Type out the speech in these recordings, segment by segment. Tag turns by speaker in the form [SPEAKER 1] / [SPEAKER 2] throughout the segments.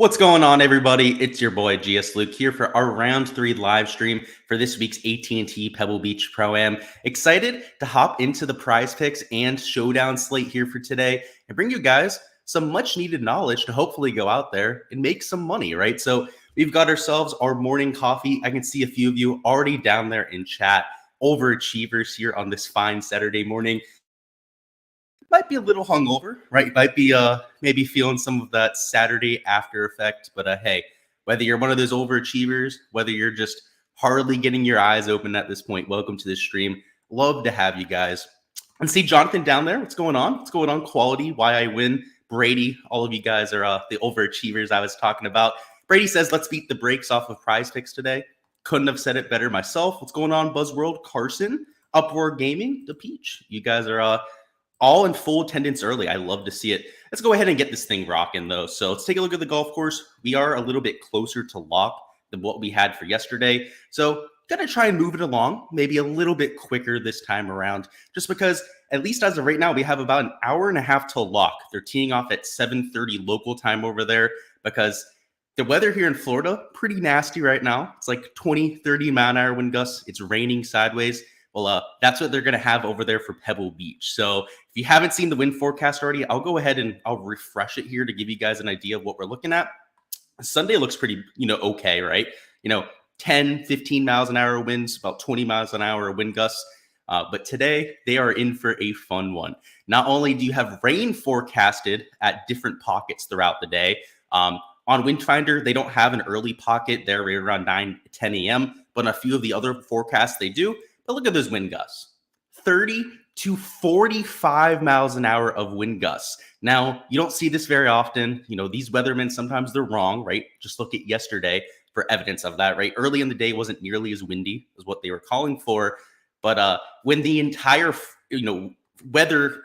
[SPEAKER 1] What's going on, everybody? It's your boy Gsluke here for our round 3 live stream for this week's AT&T Pebble Beach Pro-Am. Excited to hop into the prize picks and showdown slate here for today and bring you guys some much needed knowledge to hopefully go out there and make some money, right? So we've got ourselves our morning coffee. I can see a few of you already down there in chat, overachievers here on this fine Saturday morning. Might be a little hungover, right? Might be maybe feeling some of that Saturday after effect. But hey, whether you're one of those overachievers, whether you're just hardly getting your eyes open at this point, welcome to this stream. Love to have you guys. And see Jonathan down there. What's going on? What's going on? Quality, why I win. Brady, all of you guys are the overachievers I was talking about. Brady says, let's beat the brakes off of prize picks today. Couldn't have said it better myself. What's going on, Buzzworld? Carson, Upward Gaming, the Peach. You guys are all in full attendance early. I love to see it. Let's go ahead and get this thing rocking, though. So let's take a look at the golf course. We are a little bit closer to lock than what we had for yesterday. So going to try and move it along, maybe a little bit quicker this time around, just because at least as of right now, we have about an hour and a half till lock. They're teeing off at 7:30 local time over there because the weather here in Florida, pretty nasty right now. It's like 20, 30 mile-an-hour wind gusts. It's raining sideways. Well, that's what they're going to have over there for Pebble Beach. So if you haven't seen the wind forecast already, I'll go ahead and I'll refresh it here to give you guys an idea of what we're looking at. Sunday looks pretty, okay, right? 10, 15 miles an hour winds, about 20 miles an hour wind gusts. But today they are in for a fun one. Not only do you have rain forecasted at different pockets throughout the day, on Windfinder, they don't have an early pocket. They're right around 9, 10 a.m. But on a few of the other forecasts, they do. But look at those wind gusts, 30 to 45 miles an hour of wind gusts. Now, you don't see this very often. These weathermen, sometimes they're wrong, right? Just look at yesterday for evidence of that, right? Early in the day wasn't nearly as windy as what they were calling for. But when the entire, weather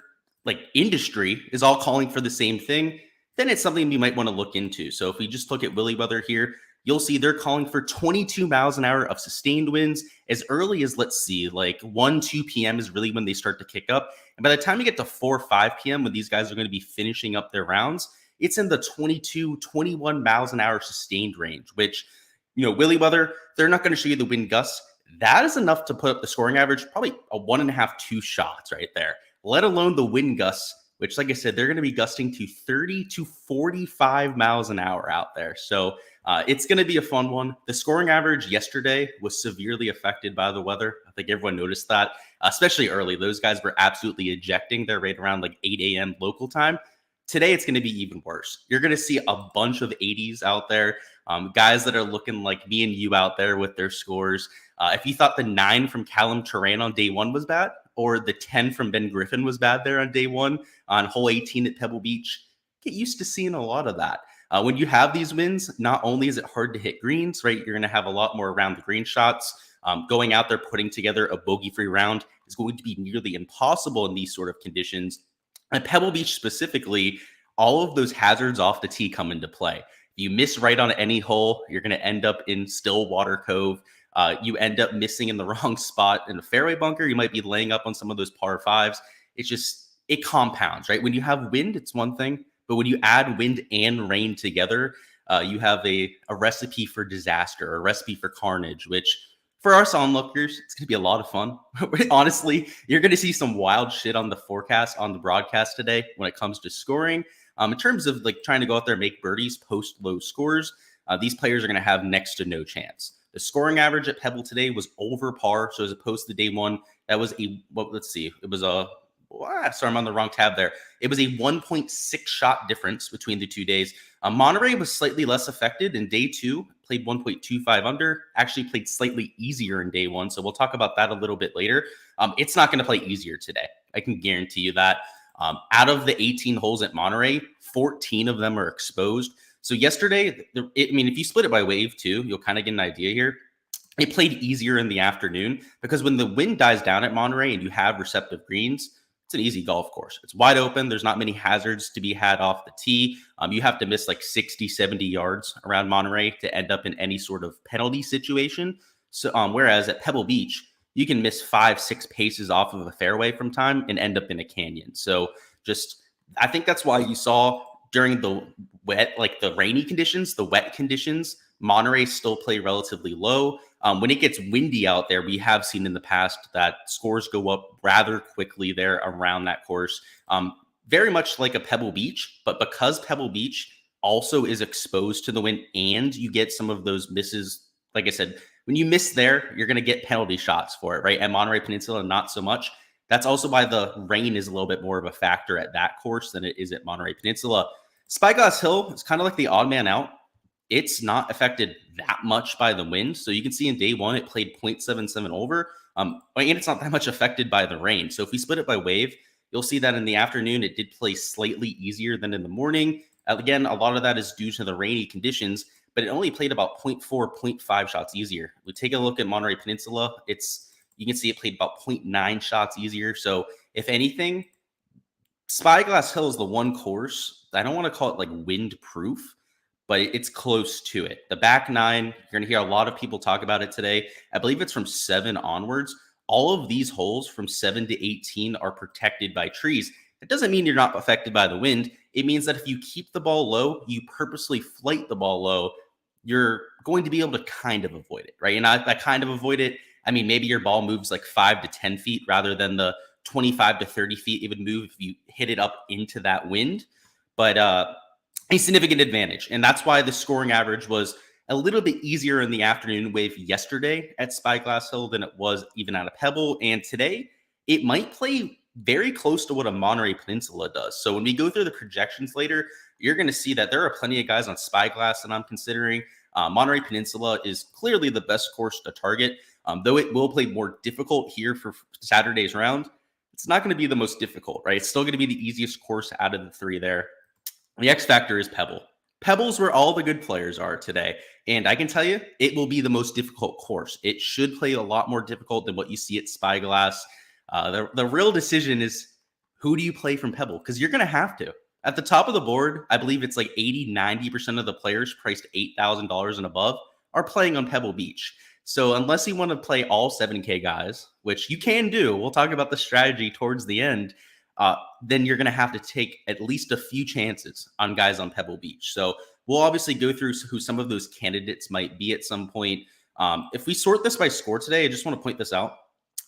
[SPEAKER 1] industry is all calling for the same thing, then it's something you might want to look into. So if we just look at Willy Weather here, you'll see they're calling for 22 miles an hour of sustained winds as early as, let's see, like 1, 2 p.m. is really when they start to kick up. And by the time you get to 4, 5 p.m., when these guys are going to be finishing up their rounds, it's in the 22, 21 miles an hour sustained range, which, Willy Weather, they're not going to show you the wind gusts. That is enough to put up the scoring average, probably a 1.5, 2 shots right there, let alone the wind gusts, which, like I said, they're going to be gusting to 30 to 45 miles an hour out there. So it's going to be a fun one. The scoring average yesterday was severely affected by the weather. I think everyone noticed that, especially early. Those guys were absolutely ejecting. They're right around like 8 a.m. local time. Today, it's going to be even worse. You're going to see a bunch of 80s out there, guys that are looking like me and you out there with their scores. If you thought the 9 from Callum Turan on day 1 was bad, or the 10 from Ben Griffin was bad there on day 1 on hole 18 at Pebble Beach, get used to seeing a lot of that. When you have these wins, not only is it hard to hit greens, right? You're going to have a lot more around the green shots. Going out there, putting together a bogey-free round is going to be nearly impossible in these sort of conditions. At Pebble Beach specifically, all of those hazards off the tee come into play. If you miss right on any hole, you're going to end up in Stillwater Cove. You end up missing in the wrong spot in the fairway bunker. You might be laying up on some of those par 5s. It compounds, right? When you have wind, it's one thing. But when you add wind and rain together, you have a recipe for disaster, a recipe for carnage, which for us onlookers, it's going to be a lot of fun. Honestly, you're going to see some wild shit on the forecast, on the broadcast today when it comes to scoring. In terms of trying to go out there and make birdies, post low scores, these players are going to have next to no chance. The scoring average at Pebble today was over par. So as opposed to day 1, that was let's see. It was sorry, I'm on the wrong tab there. It was a 1.6 shot difference between the 2 days. Monterey was slightly less affected in day 2, played 1.25 under, actually played slightly easier in day 1. So we'll talk about that a little bit later. It's not going to play easier today. I can guarantee you that. Out of the 18 holes at Monterey, 14 of them are exposed. So yesterday, if you split it by wave too, you'll kind of get an idea here. It played easier in the afternoon because when the wind dies down at Monterey and you have receptive greens, it's an easy golf course. It's wide open. There's not many hazards to be had off the tee. You have to miss like 60, 70 yards around Monterey to end up in any sort of penalty situation. So whereas at Pebble Beach, you can miss 5, 6 paces off of a fairway from time and end up in a canyon. So I think that's why you saw during the wet, like the rainy conditions, the wet conditions, Monterey still play relatively low. When it gets windy out there, we have seen in the past that scores go up rather quickly there around that course. Very much like a Pebble Beach, but because Pebble Beach also is exposed to the wind and you get some of those misses, like I said, when you miss there, you're going to get penalty shots for it, right? At Monterey Peninsula, not so much. That's also why the rain is a little bit more of a factor at that course than it is at Monterey Peninsula. Spyglass Hill is kind of like the odd man out. It's not affected that much by the wind. So you can see in day one, it played 0.77 over. And it's not that much affected by the rain. So if we split it by wave, you'll see that in the afternoon, it did play slightly easier than in the morning. Again, a lot of that is due to the rainy conditions, but it only played about 0.4, 0.5 shots easier. We take a look at Monterey Peninsula. You can see it played about 0.9 shots easier. So if anything, Spyglass Hill is the one course, I don't want to call it like wind proof, but it's close to it. The back nine, you're going to hear a lot of people talk about it today. I believe it's from 7 onwards. All of these holes from 7 to 18 are protected by trees. It doesn't mean you're not affected by the wind. It means that if you keep the ball low, you purposely flight the ball low, you're going to be able to kind of avoid it, right? And I kind of avoid it. I mean, maybe your ball moves like 5 to 10 feet rather than the 25 to 30 feet it would move if you hit it up into that wind. But a significant advantage. And that's why the scoring average was a little bit easier in the afternoon wave yesterday at Spyglass Hill than it was even at a Pebble. And today, it might play very close to what a Monterey Peninsula does. So when we go through the projections later, you're going to see that there are plenty of guys on Spyglass that I'm considering. Monterey Peninsula is clearly the best course to target, though it will play more difficult here for Saturday's round. It's not going to be the most difficult, right? It's still going to be the easiest course out of the 3 there. The X factor is Pebble. Pebble's where all the good players are today. And I can tell you, it will be the most difficult course. It should play a lot more difficult than what you see at Spyglass. The real decision is, who do you play from Pebble? Because you're going to have to. At the top of the board, I believe it's like 80-90% of the players priced $8,000 and above are playing on Pebble Beach. So unless you want to play all 7K guys, which you can do, we'll talk about the strategy towards the end, then you're going to have to take at least a few chances on guys on Pebble Beach. So we'll obviously go through who some of those candidates might be at some point. If we sort this by score today, I just want to point this out.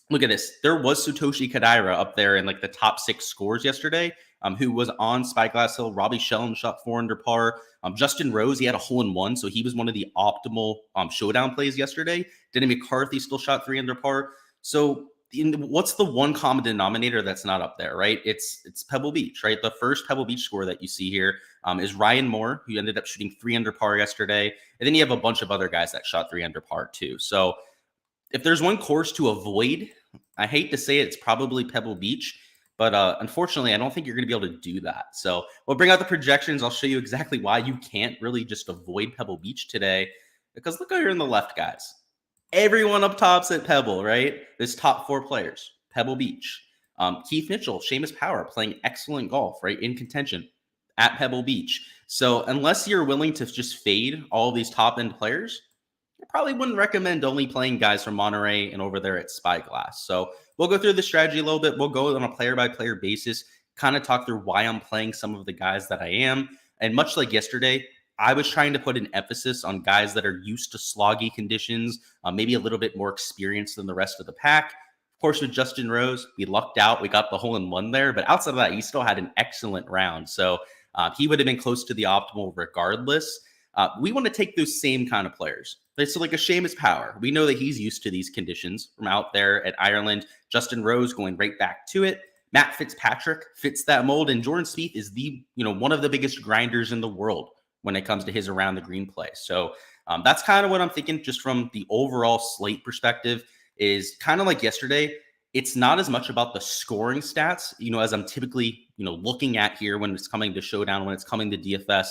[SPEAKER 1] Look at this. There was Satoshi Kodaira up there in like the top 6 scores yesterday, who was on Spyglass Hill. Robbie Shellham shot 4 under par. Justin Rose, he had a hole-in-one, so he was one of the optimal showdown plays yesterday. Denny McCarthy still shot 3 under par. So what's the one common denominator that's not up there, right? It's Pebble Beach, right? The first Pebble Beach score that you see here is Ryan Moore, who ended up shooting 3 under par yesterday. And then you have a bunch of other guys that shot 3 under par too. So if there's one course to avoid, I hate to say it, it's probably Pebble Beach. But unfortunately, I don't think you're going to be able to do that. So we'll bring out the projections. I'll show you exactly why you can't really just avoid Pebble Beach today. Because look over here on the left, guys. Everyone up top's at Pebble, right? There's top 4 players. Pebble Beach. Keith Mitchell, Seamus Power, playing excellent golf, right? In contention at Pebble Beach. So unless you're willing to just fade all these top-end players, I probably wouldn't recommend only playing guys from Monterey and over there at Spyglass. So we'll go through the strategy a little bit. We'll go on a player-by-player basis, kind of talk through why I'm playing some of the guys that I am. And much like yesterday, I was trying to put an emphasis on guys that are used to sloggy conditions, maybe a little bit more experienced than the rest of the pack. Of course, with Justin Rose, we lucked out. We got the hole-in-one there. But outside of that, he still had an excellent round. So he would have been close to the optimal regardless. We want to take those same kind of players. So like a Seamus Power, we know that he's used to these conditions from out there at Ireland. Justin Rose going right back to it. Matt Fitzpatrick fits that mold, and Jordan Spieth is one of the biggest grinders in the world when it comes to his around the green play. So that's kind of what I'm thinking, just from the overall slate perspective. Is kind of like yesterday. It's not as much about the scoring stats, as I'm typically looking at here when it's coming to Showdown, when it's coming to DFS.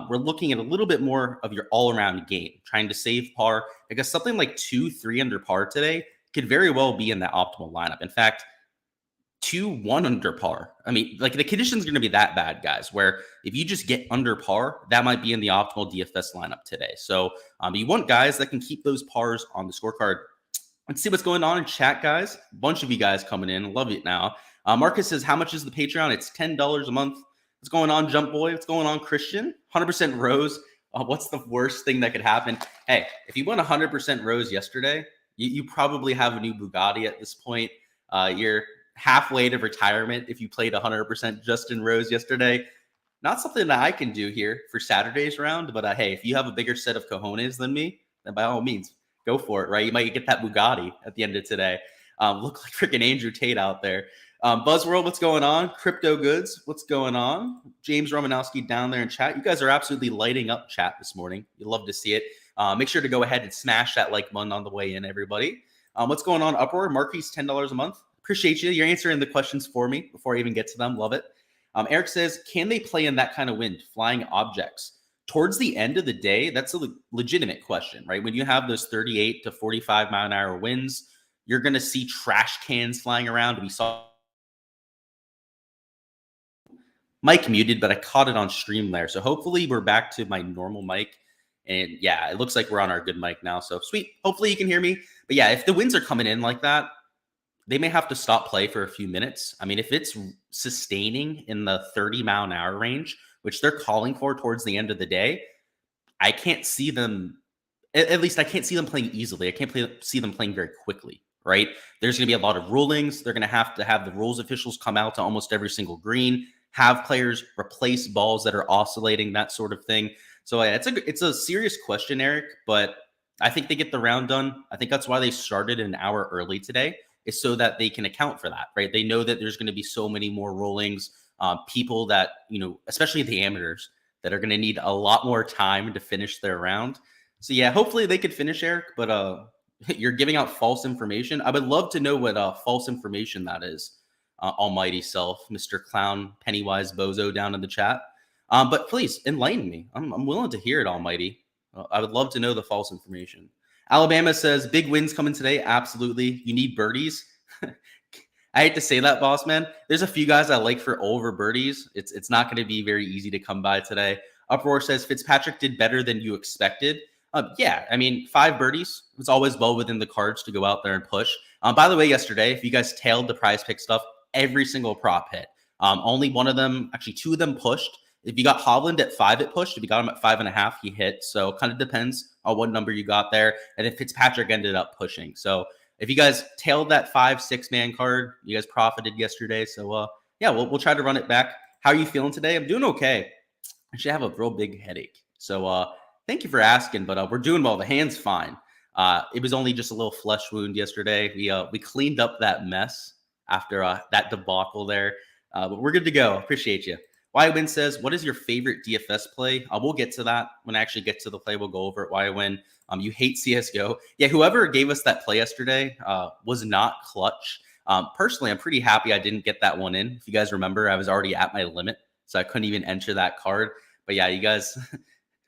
[SPEAKER 1] We're looking at a little bit more of your all-around game, trying to save par. I guess something like 2-3 under par today could very well be in that optimal lineup. In fact, 2-1 under par. I mean, like the conditions are going to be that bad, guys, where if you just get under par, that might be in the optimal DFS lineup today. So you want guys that can keep those pars on the scorecard. Let's see what's going on in chat, guys. A bunch of you guys coming in. Love it now. Marcus says, how much is the Patreon? It's $10 a month. What's going on, Jump Boy? What's going on, Christian? 100% Rose. What's the worst thing that could happen? Hey, if you won 100% Rose yesterday, you probably have a new Bugatti at this point. You're halfway to retirement if you played 100% Justin Rose yesterday. Not something that I can do here for Saturday's round, but hey, if you have a bigger set of cojones than me, then by all means, go for it, right? You might get that Bugatti at the end of today. Look like freaking Andrew Tate out there. Buzzworld, what's going on? Crypto Goods, what's going on? James Romanowski down there in chat. You guys are absolutely lighting up chat this morning. You love to see it. Make sure to go ahead and smash that like button on the way in, everybody. What's going on? Uproar, Marquis, $10 a month. Appreciate you. You're answering the questions for me before I even get to them. Love it. Eric says, can they play in that kind of wind, flying objects? Towards the end of the day, that's a legitimate question, right? When you have those 38 to 45 mile an hour winds, you're going to see trash cans flying around. We saw mic muted, but I caught it on stream there. So hopefully we're back to my normal mic. And yeah, it looks like we're on our good mic now. So sweet. Hopefully you can hear me. But yeah, if the winds are coming in like that, they may have to stop play for a few minutes. I mean, if it's sustaining in the 30 mile an hour range, which they're calling for towards the end of the day, I can't see them, at least I can't see them playing easily. I can't see them playing very quickly, right? There's going to be a lot of rulings. They're going to have the rules officials come out to almost every single green, have players replace balls that are oscillating, that sort of thing. So yeah, it's a serious question, Eric, but I think they get the round done. I think that's why they started an hour early today, is so that they can account for that, right? They know that there's going to be so many more rulings, people that, especially the amateurs, that are going to need a lot more time to finish their round. So yeah, hopefully they could finish, Eric, but you're giving out false information. I would love to know what false information that is. Almighty self, Mr. Clown, Pennywise Bozo down in the chat. But please enlighten me. I'm willing to hear it, Almighty. I would love to know the false information. Alabama says, big wins coming today. Absolutely. You need birdies. I hate to say that, boss man. There's a few guys I like for over birdies. It's not going to be very easy to come by today. Uproar says, Fitzpatrick did better than you expected. Yeah, I mean, 5 birdies. It's always well within the cards to go out there and push. By the way, yesterday, if you guys tailed the prize pick stuff, every single prop hit. Only one of them, actually 2 of them pushed. If you got Hovland at 5, it pushed. If you got him at 5.5, he hit. So kind of depends on what number you got there. And then Fitzpatrick ended up pushing. So if you guys tailed that 5-6 man card, you guys profited yesterday. So yeah, we'll try to run it back. How are you feeling today? I'm doing okay. I should have a real big headache. So thank you for asking, but we're doing well. The hand's fine. It was only just a little flesh wound yesterday. We cleaned up that mess after that debacle there. But we're good to go. Appreciate you. YWin says, what is your favorite DFS play? We'll get to that. When I actually get to the play, we'll go over it. YWin, you hate CSGO. Yeah, whoever gave us that play yesterday was not clutch. Personally, I'm pretty happy I didn't get that one in. If you guys remember, I was already at my limit, so I couldn't even enter that card. But yeah, you guys,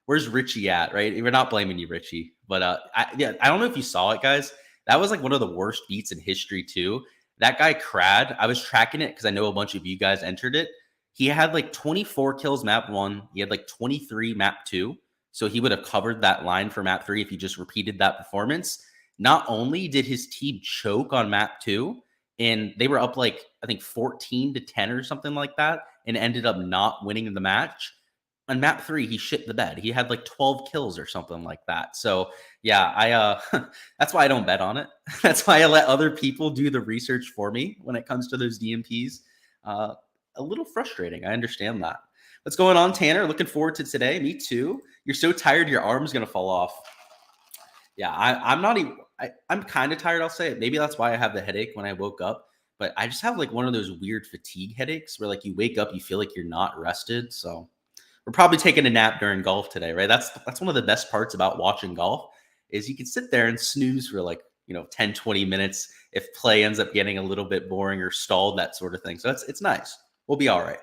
[SPEAKER 1] where's Richie at, right? We're not blaming you, Richie. But I don't know if you saw it, guys. That was like one of the worst beats in history, too. That guy, Crad, I was tracking it because I know a bunch of you guys entered it. He had like 24 kills map 1. He had like 23 map 2. So he would have covered that line for map 3 if he just repeated that performance. Not only did his team choke on map 2, and they were up like, I think 14-10 or something like that, and ended up not winning the match. On map 3, he shit the bed. He had like 12 kills or something like that. So yeah, that's why I don't bet on it. That's why I let other people do the research for me when it comes to those DMPs. A little frustrating. I understand that. What's going on, Tanner? Looking forward to today. Me too. You're so tired, your arm's going to fall off. Yeah, I'm not even, I'm kind of tired, I'll say it. Maybe that's why I have the headache when I woke up. But I just have like one of those weird fatigue headaches where like you wake up, you feel like you're not rested. So we're probably taking a nap during golf today, right? That's one of the best parts about watching golf is you can sit there and snooze for like, 10, 20 minutes if play ends up getting a little bit boring or stalled, that sort of thing. So it's nice. We'll be all right.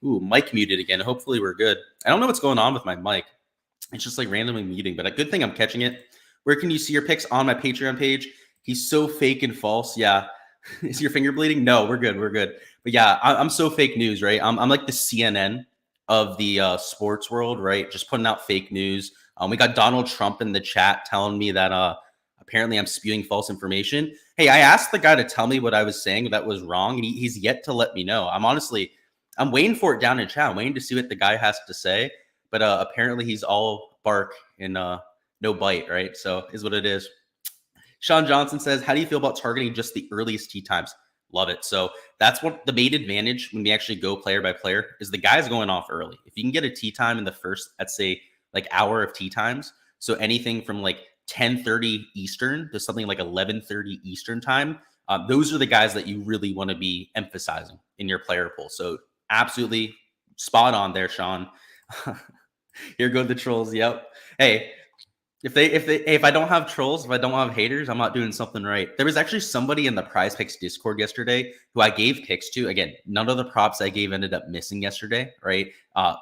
[SPEAKER 1] Ooh, mic muted again. Hopefully we're good. I don't know what's going on with my mic. It's just like randomly muting, but a good thing I'm catching it. Where can you see your picks? On my Patreon page. He's so fake and false. Yeah. Is your finger bleeding? No, we're good. We're good. But yeah, I'm so fake news, right? I'm like the CNN of the sports world, right? Just putting out fake news. We got Donald Trump in the chat telling me that Apparently, I'm spewing false information. Hey, I asked the guy to tell me what I was saying that was wrong, and he's yet to let me know. I'm waiting for it down in chat. I'm waiting to see what the guy has to say. But apparently, he's all bark and no bite, right? So is what it is. Sean Johnson says, how do you feel about targeting just the earliest tee times? Love it. So that's what the main advantage when we actually go player by player is the guys going off early. If you can get a tee time in the first, let's say, like hour of tee times, so anything from like 10:30 Eastern to something like 11:30 Eastern time, those are the guys that you really want to be emphasizing in your player pool. So absolutely spot on there, Sean. Here go the trolls. Yep. Hey, if I don't have trolls, if I don't have haters, I'm not doing something right. There was actually somebody in the Prize Picks Discord yesterday who I gave picks to. Again, none of the props I gave ended up missing yesterday, right?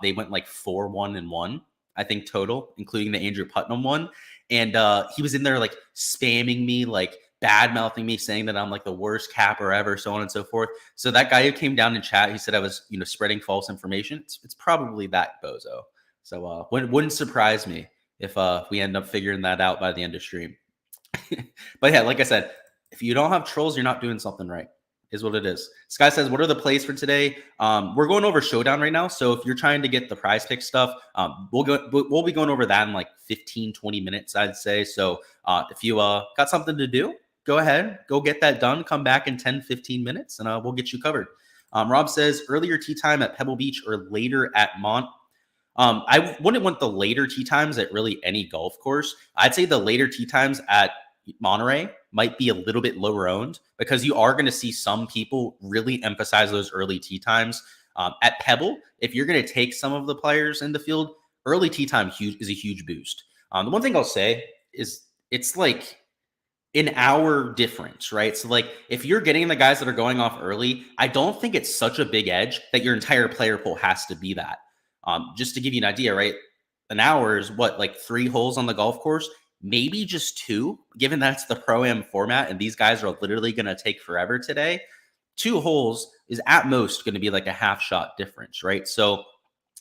[SPEAKER 1] They went like 4-1-1, I think total, including the Andrew Putnam one. And he was in there like spamming me, like bad mouthing me, saying that I'm like the worst capper ever, so on and so forth. So that guy who came down in chat, he said I was, spreading false information. It's probably that bozo. So wouldn't surprise me if we end up figuring that out by the end of stream. But yeah, like I said, if you don't have trolls, you're not doing something right, is what it is. Sky says, what are the plays for today? We're going over Showdown right now. So if you're trying to get the prize pick stuff, we'll be going over that in like 15, 20 minutes, I'd say. So if you got something to do, go ahead, go get that done. Come back in 10, 15 minutes and we'll get you covered. Rob says, earlier tee time at Pebble Beach or later at Mont. I wouldn't want the later tee times at really any golf course. I'd say the later tee times at Monterey might be a little bit lower owned because you are going to see some people really emphasize those early tee times. At Pebble, if you're going to take some of the players in the field, early tee time is a huge boost. The one thing I'll say is it's like an hour difference, right? So like if you're getting the guys that are going off early, I don't think it's such a big edge that your entire player pool has to be that. Just to give you an idea, right? An hour is what, like 3 holes on the golf course? Maybe just 2, given that's the Pro-Am format and these guys are literally going to take forever today. 2 holes is at most going to be like a half shot difference, right? So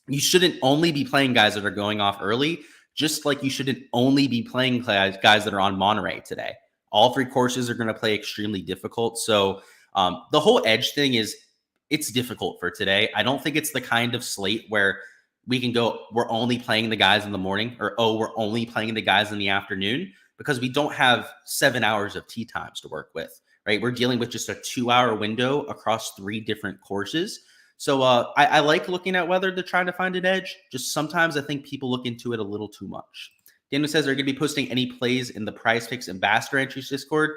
[SPEAKER 1] you shouldn't only be playing guys that are going off early, just like you shouldn't only be playing guys that are on Monterey today. All 3 courses are going to play extremely difficult. So the whole edge thing it's difficult for today. I don't think it's the kind of slate where we can go, we're only playing the guys in the morning, or, we're only playing the guys in the afternoon, because we don't have 7 hours of tee times to work with, right? We're dealing with just a 2-hour window across 3 different courses. So I like looking at weather to try to find an edge. Just sometimes I think people look into it a little too much. Daniel says, are going to be posting any plays in the Prize Picks Ambassador Entries Discord?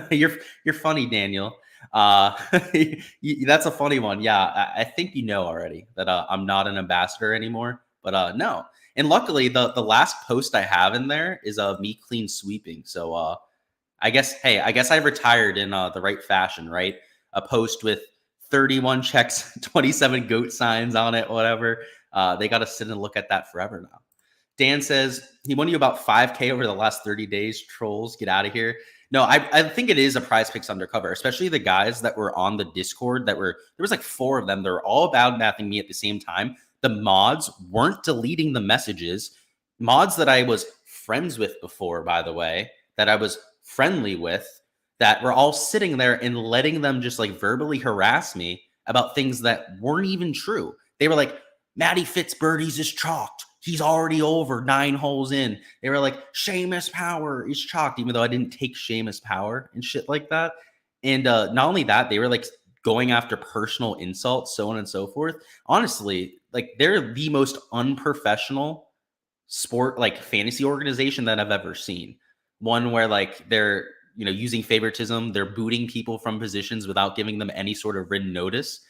[SPEAKER 1] You're funny, Daniel. That's a funny one. Yeah, I think you know already that I'm not an ambassador anymore. But no. And luckily, the last post I have in there is of me clean sweeping. So I guess I retired in the right fashion, right? A post with 31 checks, 27 goat signs on it, whatever. They got to sit and look at that forever now. Dan says he won you about 5K over the last 30 days. Trolls, get out of here. No, I think it is a Prize Picks undercover, especially the guys that were on the Discord there was like 4 of them. They were all bad mathing me at the same time. The mods weren't deleting the messages. Mods that I was friends with before, by the way, that I was friendly with, that were all sitting there and letting them just like verbally harass me about things that weren't even true. They were like, Matty Fitzbirdies is chalked. He's already over 9 holes in. They were like, Seamus Power is chalked, even though I didn't take Seamus Power and shit like that. And not only that, they were like going after personal insults, so on and so forth. Honestly, like they're the most unprofessional sport, like fantasy organization that I've ever seen. One where like they're, using favoritism. They're booting people from positions without giving them any sort of written notice.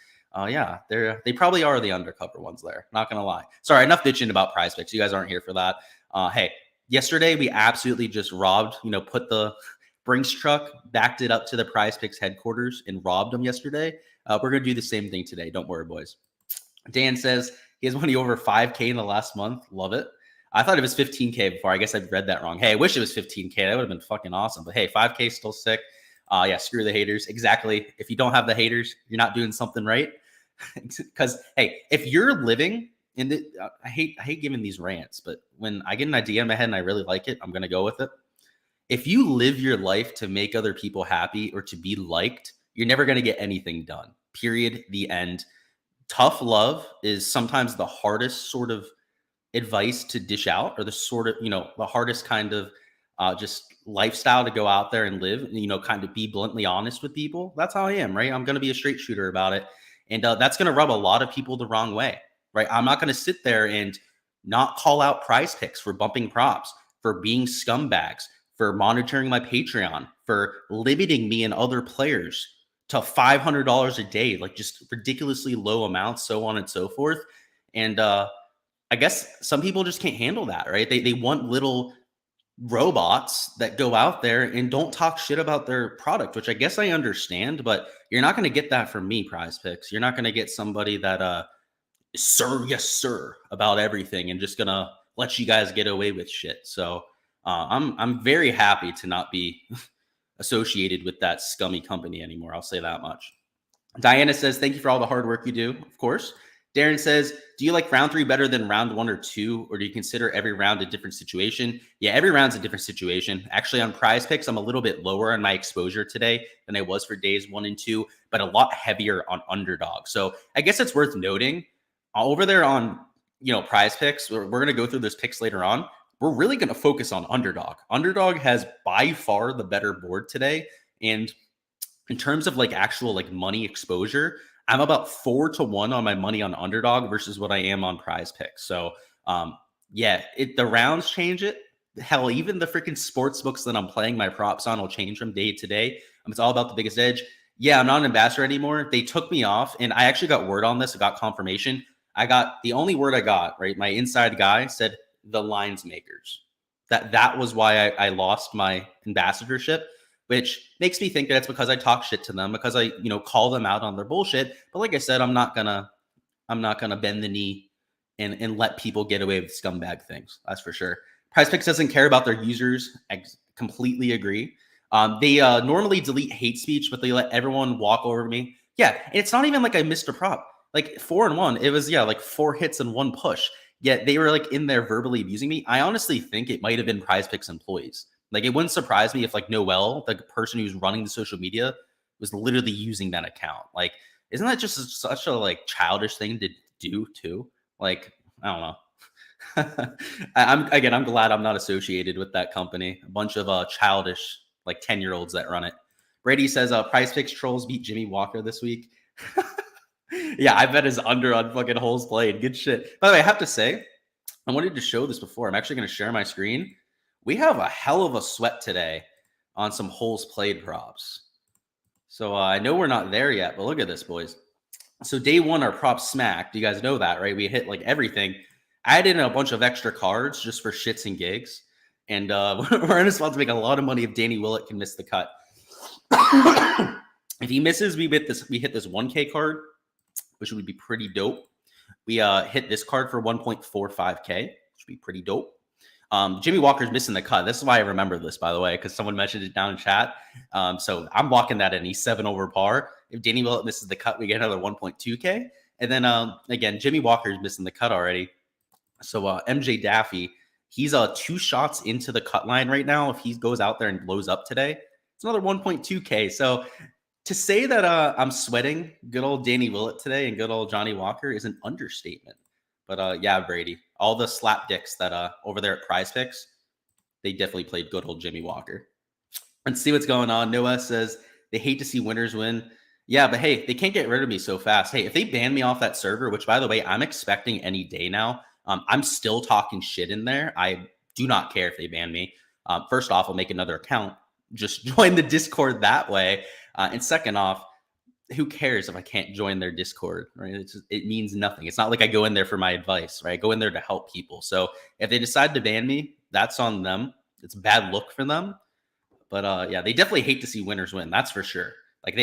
[SPEAKER 1] Yeah, they probably are the undercover ones there. Not going to lie. Sorry, enough bitching about Prize Picks. You guys aren't here for that. Hey, yesterday we absolutely just robbed, put the Brinks truck, backed it up to the Prize Picks headquarters and robbed them yesterday. We're going to do the same thing today. Don't worry, boys. Dan says he has money over 5K in the last month. Love it. I thought it was 15K before. I guess I read that wrong. Hey, I wish it was 15K. That would have been fucking awesome. But hey, 5K is still sick. Yeah, screw the haters. Exactly. If you don't have the haters, you're not doing something right. Because hey, if you're living in the, I hate giving these rants, but when I get an idea in my head and I really like it, I'm gonna go with it. if you live your life to make other people happy or to be liked, you're never going to get anything done. Period. The end. Tough love is sometimes the hardest sort of advice to dish out, or the sort of, the hardest kind of just lifestyle to go out there and live, and, kind of be bluntly honest with people. That's how I am, right? I'm going to be a straight shooter about it. And that's going to rub a lot of people the wrong way, right? I'm not going to sit there and not call out Prize Picks for bumping props, for being scumbags, for monitoring my Patreon, for limiting me and other players to $500 a day, like just ridiculously low amounts, so on and so forth. And I guess some people just can't handle that, right? They want little robots that go out there and don't talk shit about their product, which I guess I understand, but you're not going to get that from me, Prize Picks. You're not going to get somebody that sir, yes sir, about everything and just gonna let you guys get away with shit. So I'm very happy to not be associated with that scummy company anymore. I'll say that much. Diana says, thank you for all the hard work you do. Of course. Darren says, do you like round 3 better than round 1 or 2, or do you consider every round a different situation? Yeah, every round's a different situation. Actually, on Prize Picks, I'm a little bit lower on my exposure today than I was for days 1 and 2, but a lot heavier on Underdog. So I guess it's worth noting over there on, Prize Picks, we're going to go through those picks later on. We're really going to focus on Underdog. Underdog has by far the better board today. And in terms of like actual like money exposure, I'm about 4-1 on my money on Underdog versus what I am on Prize Picks. So yeah, the rounds change it. Hell, even the freaking sports books that I'm playing my props on will change from day to day. It's all about the biggest edge. Yeah, I'm not an ambassador anymore. They took me off, and I actually got word on this. I got confirmation. The only word I got, right? My inside guy said the lines makers. That was why I lost my ambassadorship, which makes me think that it's because I talk shit to them, because I, call them out on their bullshit. But like I said, I'm not gonna bend the knee and let people get away with scumbag things. That's for sure. Prize Picks doesn't care about their users. I completely agree. They normally delete hate speech, but they let everyone walk over me. Yeah, and it's not even like I missed a prop. Like 4-1, it was like 4 hits and 1 push. Yet they were like in there verbally abusing me. I honestly think it might have been Prize Picks employees. Like, it wouldn't surprise me if like Noel, the person who's running the social media, was literally using that account. Like, isn't that just such a like childish thing to do too? Like, I don't know. I'm glad I'm not associated with that company. A bunch of childish like 10-year-olds that run it. Brady says Prize Picks trolls beat Jimmy Walker this week. Yeah, I bet his under on fucking holes played. Good shit. By the way, I have to say, I wanted to show this before. I'm actually going to share my screen. We have a hell of a sweat today on some holes played props. So I know we're not there yet, but look at this, boys. So day 1, our props smacked. You guys know that, right? We hit like everything. I added in a bunch of extra cards just for shits and gigs. And we're in a spot to make a lot of money if Danny Willett can miss the cut. If he misses, we hit this 1K card, which would be pretty dope. We hit this card for 1.45K, which would be pretty dope. Jimmy Walker's missing the cut. This is why I remember this, by the way, because someone mentioned it down in chat. So I'm walking that in. He's 7 over par. If Danny Willett misses the cut, we get another 1.2K. And then again, Jimmy Walker's missing the cut already. So MJ Daffy, he's 2 shots into the cut line right now. If he goes out there and blows up today, it's another 1.2K. So to say that I'm sweating good old Danny Willett today and good old Johnny Walker is an understatement. But yeah, Brady, all the slap dicks that over there at Prize Picks, they definitely played good old Jimmy Walker. Let's see what's going on. Noah says they hate to see winners win. Yeah, but hey, they can't get rid of me so fast. Hey, if they ban me off that server, which by the way, I'm expecting any day now, I'm still talking shit in there. I do not care if they ban me. First off, I'll make another account. Just join the Discord that way. And second off, who cares if I can't join their Discord, right? It means nothing. It's not like I go in there for my advice, right? I go in there to help people. So if they decide to ban me, that's on them. It's a bad look for them. But yeah, they definitely hate to see winners win. That's for sure. Like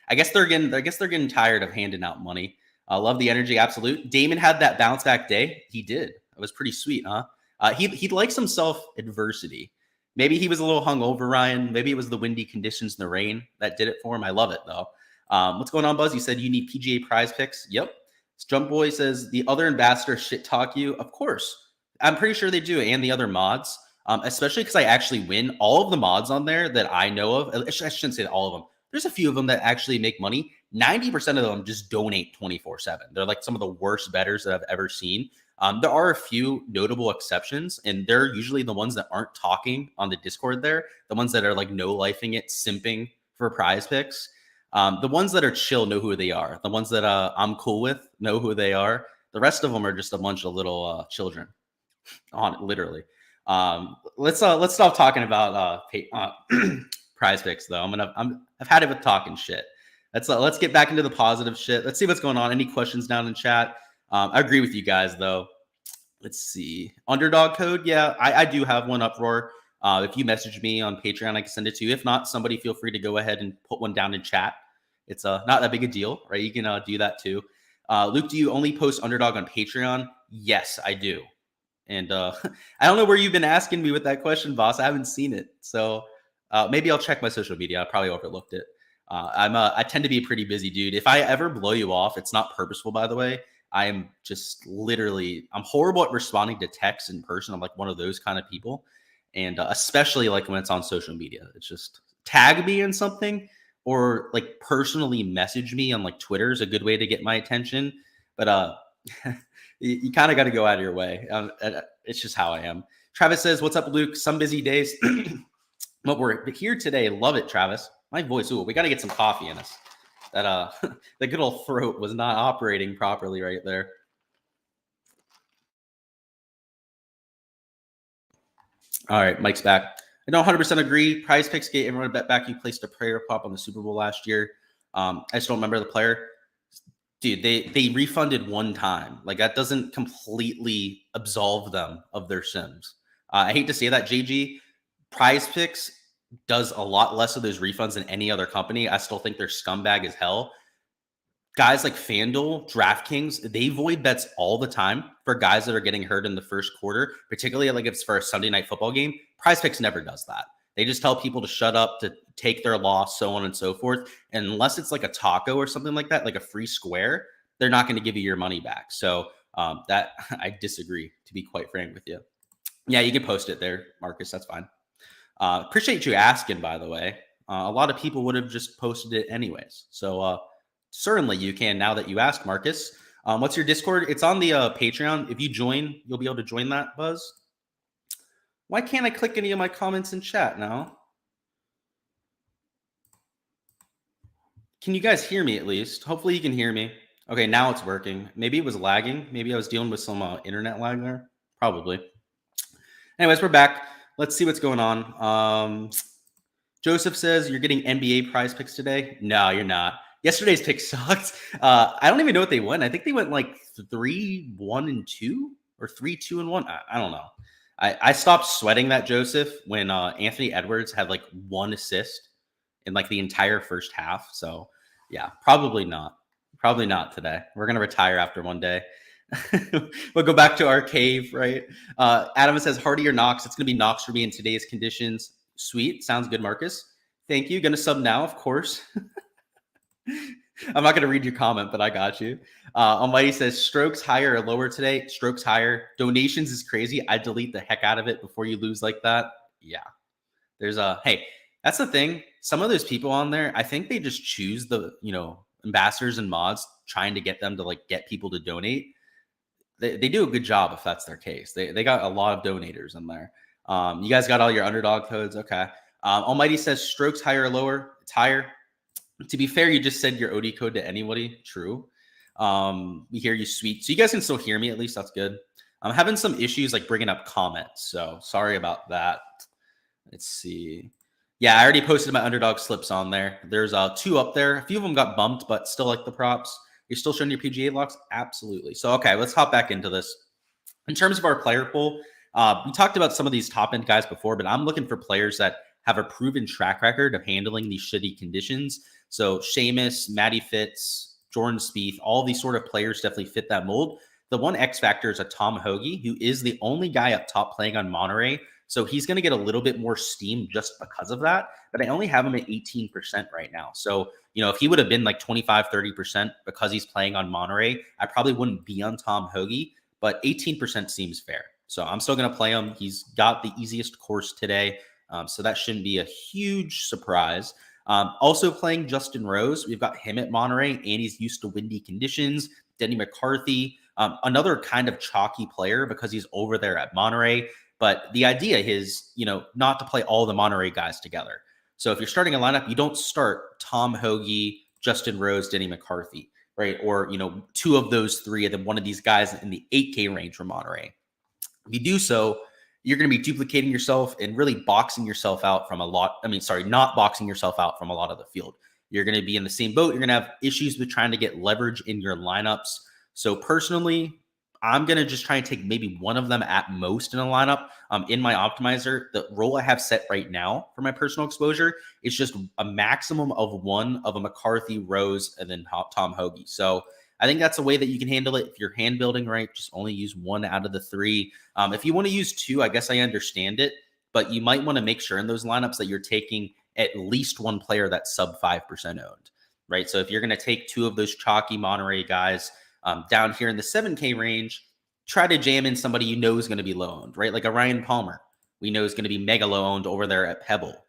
[SPEAKER 1] I guess they're getting tired of handing out money. I love the energy. Absolute. Damon had that bounce back day. He did. It was pretty sweet, huh? He likes himself adversity. Maybe he was a little hungover, Ryan. Maybe it was the windy conditions and the rain that did it for him. I love it though. What's going on, Buzz? You said you need PGA Prize Picks. Yep. Jump Boy says the other ambassadors shit talk you. Of course, I'm pretty sure they do, and the other mods. especially because I actually win. All of the mods on there that I know of, I shouldn't say all of them. There's a few of them that actually make money. 90% of them just donate 24/7. They're like some of the worst bettors that I've ever seen. There are a few notable exceptions, and they're usually the ones that aren't talking on the Discord there, the ones that are like no-lifing it, simping for prize picks. The ones that are chill know who they are. The ones that I'm cool with know who they are. The rest of them are just a bunch of little children, on it, literally. Let's stop talking about prize picks though. I've had it with talking shit. Let's get back into the positive shit. Let's see what's going on. Any questions down in chat? I agree with you guys though. Let's see. Underdog code. Yeah, I do have one, Uproar. If you message me on Patreon, I can send it to you. If not, somebody feel free to go ahead and put one down in chat. It's not that big a deal, right? You can do that too. Luke, do you only post Underdog on Patreon? Yes, I do. And I don't know where you've been asking me with that question, boss. I haven't seen it. So maybe I'll check my social media. I probably overlooked it. I tend to be a pretty busy dude. If I ever blow you off, it's not purposeful, by the way. I am just literally, I'm horrible at responding to texts in person. I'm like one of those kind of people. And especially like when it's on social media, it's just tag me in something or like personally message me on like Twitter is a good way to get my attention. But you kind of got to go out of your way. It's just how I am. Travis says, what's up, Luke? Some busy days. But we're here today. Love it, Travis. My voice. Ooh, we got to get some coffee in us. That the good old throat was not operating properly right there. All right, Mike's back. I don't 100% agree. Prize Picks gave everyone a bet back. You placed a prayer pop on the Super Bowl last year. I just don't remember the player. Dude, they refunded one time. Like that doesn't completely absolve them of their sins. I hate to say that, JG. Prize Picks does a lot less of those refunds than any other company. I still think they're scumbag as hell. Guys like FanDuel, Draftkings, they void bets all the time for guys that are getting hurt in the first quarter, particularly like if it's for a Sunday night football game. Prize Picks never does that. They just tell people to shut up, to take their loss, so on and so forth. And unless it's like a taco or something like that, like a free square, they're not going to give you your money back. So that I disagree, to be quite frank with you. Yeah, you can post it there, Marcus. That's fine. Appreciate you asking, by the way. A lot of people would have just posted it anyways. So certainly you can now that you asked, Marcus. What's your Discord? It's on the Patreon. If you join, you'll be able to join that, Buzz. Why can't I click any of my comments in chat now? Can you guys hear me at least? Hopefully you can hear me. Okay, now it's working. Maybe it was lagging. Maybe I was dealing with some internet lag there. Probably. Anyways, we're back. Let's see what's going on. Joseph says, you're getting NBA prize picks today? No, you're not. Yesterday's pick sucked. I don't even know what they went. I think they went like 3-1-2 or 3-2-1. I don't know. I stopped sweating that, Joseph, when Anthony Edwards had like one assist in like the entire first half. So yeah, probably not. Probably not today. We're going to retire after one day. We'll go back to our cave, right? Adam says, Hardy or Knox? It's going to be Knox for me in today's conditions. Sweet. Sounds good, Marcus. Thank you. Going to sub now, of course. I'm not going to read your comment, but I got you. Almighty says, strokes higher or lower today? Strokes higher. Donations is crazy. I delete the heck out of it before you lose like that. Yeah. There's hey, that's the thing. Some of those people on there, I think they just choose the, ambassadors and mods trying to get them to like get people to donate. They do a good job if that's their case. They got a lot of donators in there. You guys got all your Underdog codes. Okay. Almighty says strokes higher or lower. It's higher. To be fair, you just said your OD code to anybody. True. We hear you, sweet. So you guys can still hear me. At least that's good. I'm having some issues like bringing up comments. So sorry about that. Let's see. Yeah, I already posted my Underdog slips on there. There's 2 up there. A few of them got bumped, but still like the props. You're still showing your PGA locks? Absolutely. So, okay, let's hop back into this. In terms of our player pool, we talked about some of these top-end guys before, but I'm looking for players that have a proven track record of handling these shitty conditions. So Seamus, Matty Fitz, Jordan Spieth, all these sort of players definitely fit that mold. The one X factor is a Tom Hoagie, who is the only guy up top playing on Monterey. So he's going to get a little bit more steam just because of that. But I only have him at 18% right now. So, if he would have been like 25, 30% because he's playing on Monterey, I probably wouldn't be on Tom Hoagie, but 18% seems fair. So I'm still going to play him. He's got the easiest course today. So that shouldn't be a huge surprise. Also playing Justin Rose. We've got him at Monterey, and he's used to windy conditions. Denny McCarthy, another kind of chalky player because he's over there at Monterey. But the idea is, not to play all the Monterey guys together. So if you're starting a lineup, you don't start Tom Hoagie, Justin Rose, Denny McCarthy, right? Or, two of those three, and then one of these guys in the 8K range from Monterey. If you do so, you're going to be duplicating yourself and really boxing yourself out from not boxing yourself out from a lot of the field. You're going to be in the same boat. You're going to have issues with trying to get leverage in your lineups. So personally, I'm going to just try and take maybe one of them at most in a lineup. In my optimizer, the role I have set right now for my personal exposure is just a maximum of one of a McCarthy, Rose, and then Tom Hoagie. So I think that's a way that you can handle it. If you're hand building right, just only use one out of the three. If you want to use two, I guess I understand it, but you might want to make sure in those lineups that you're taking at least one player that's sub 5% owned, right? So if you're going to take two of those chalky Monterey guys down here in the 7K range, try to jam in somebody you know is going to be low owned, right? Like a Ryan Palmer, we know is going to be mega low owned over there at Pebble.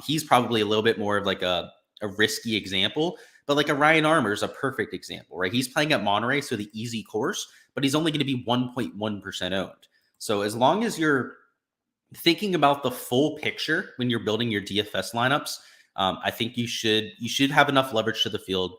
[SPEAKER 1] He's probably a little bit more of like a risky example, but like a Ryan Armour is a perfect example, right? He's playing at Monterey, so the easy course, but he's only going to be 1.1% owned. So as long as you're thinking about the full picture when you're building your DFS lineups, I think you should have enough leverage to the field.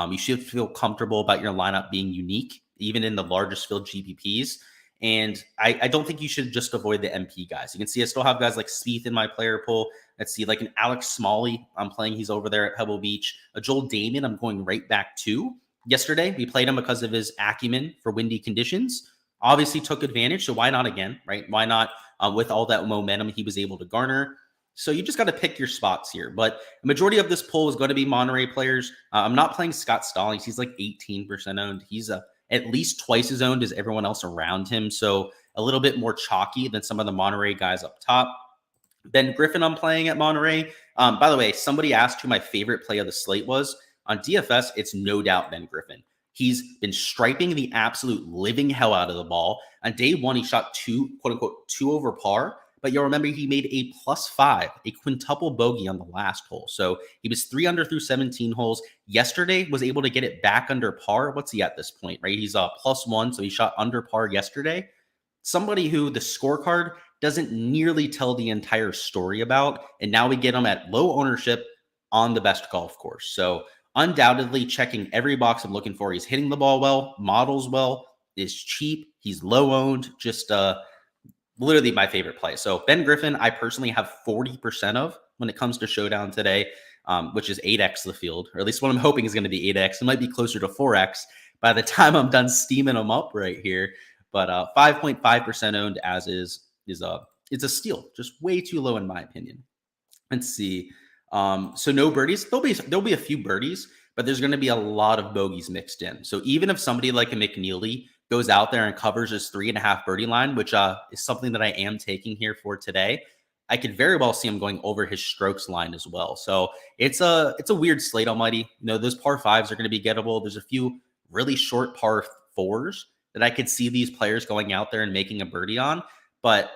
[SPEAKER 1] You should feel comfortable about your lineup being unique, even in the largest field GPPs. And I don't think you should just avoid the MP guys. You can see I still have guys like Spieth in my player pool. Let's see, like an Alex Smalley, I'm playing. He's over there at Pebble Beach. A Joel Damon, I'm going right back to. Yesterday, we played him because of his acumen for windy conditions. Obviously took advantage, so why not again, right? Why not with all that momentum he was able to garner? So you just got to pick your spots here. But the majority of this poll is going to be Monterey players. I'm not playing Scott Stallings. He's like 18% owned. He's at least twice as owned as everyone else around him. So a little bit more chalky than some of the Monterey guys up top. Ben Griffin, I'm playing at Monterey. By the way, somebody asked who my favorite play of the slate was. On DFS, it's no doubt Ben Griffin. He's been striping the absolute living hell out of the ball. On day one, he shot quote unquote, two over par. But you'll remember he made a +5, a quintuple bogey on the last hole. So he was 3 under through 17 holes. Yesterday was able to get it back under par. What's he at this point, right? He's a +1, so he shot under par yesterday. Somebody who the scorecard doesn't nearly tell the entire story about. And now we get him at low ownership on the best golf course. So undoubtedly checking every box I'm looking for. He's hitting the ball well, models well, is cheap. He's low owned, just literally my favorite play. So Ben Griffin, I personally have 40% of when it comes to Showdown today, which is 8x the field, or at least what I'm hoping is going to be 8x. It might be closer to 4x by the time I'm done steaming them up right here. But 5.5% owned as is it's a steal, just way too low in my opinion. Let's see. So no birdies. There'll be a few birdies, but there's going to be a lot of bogeys mixed in. So even if somebody like a McNeely goes out there and covers his 3.5 birdie line, which is something that I am taking here for today, I could very well see him going over his strokes line as well. So it's a weird slate, almighty. Those par fives are going to be gettable. There's a few really short par fours that I could see these players going out there and making a birdie on. But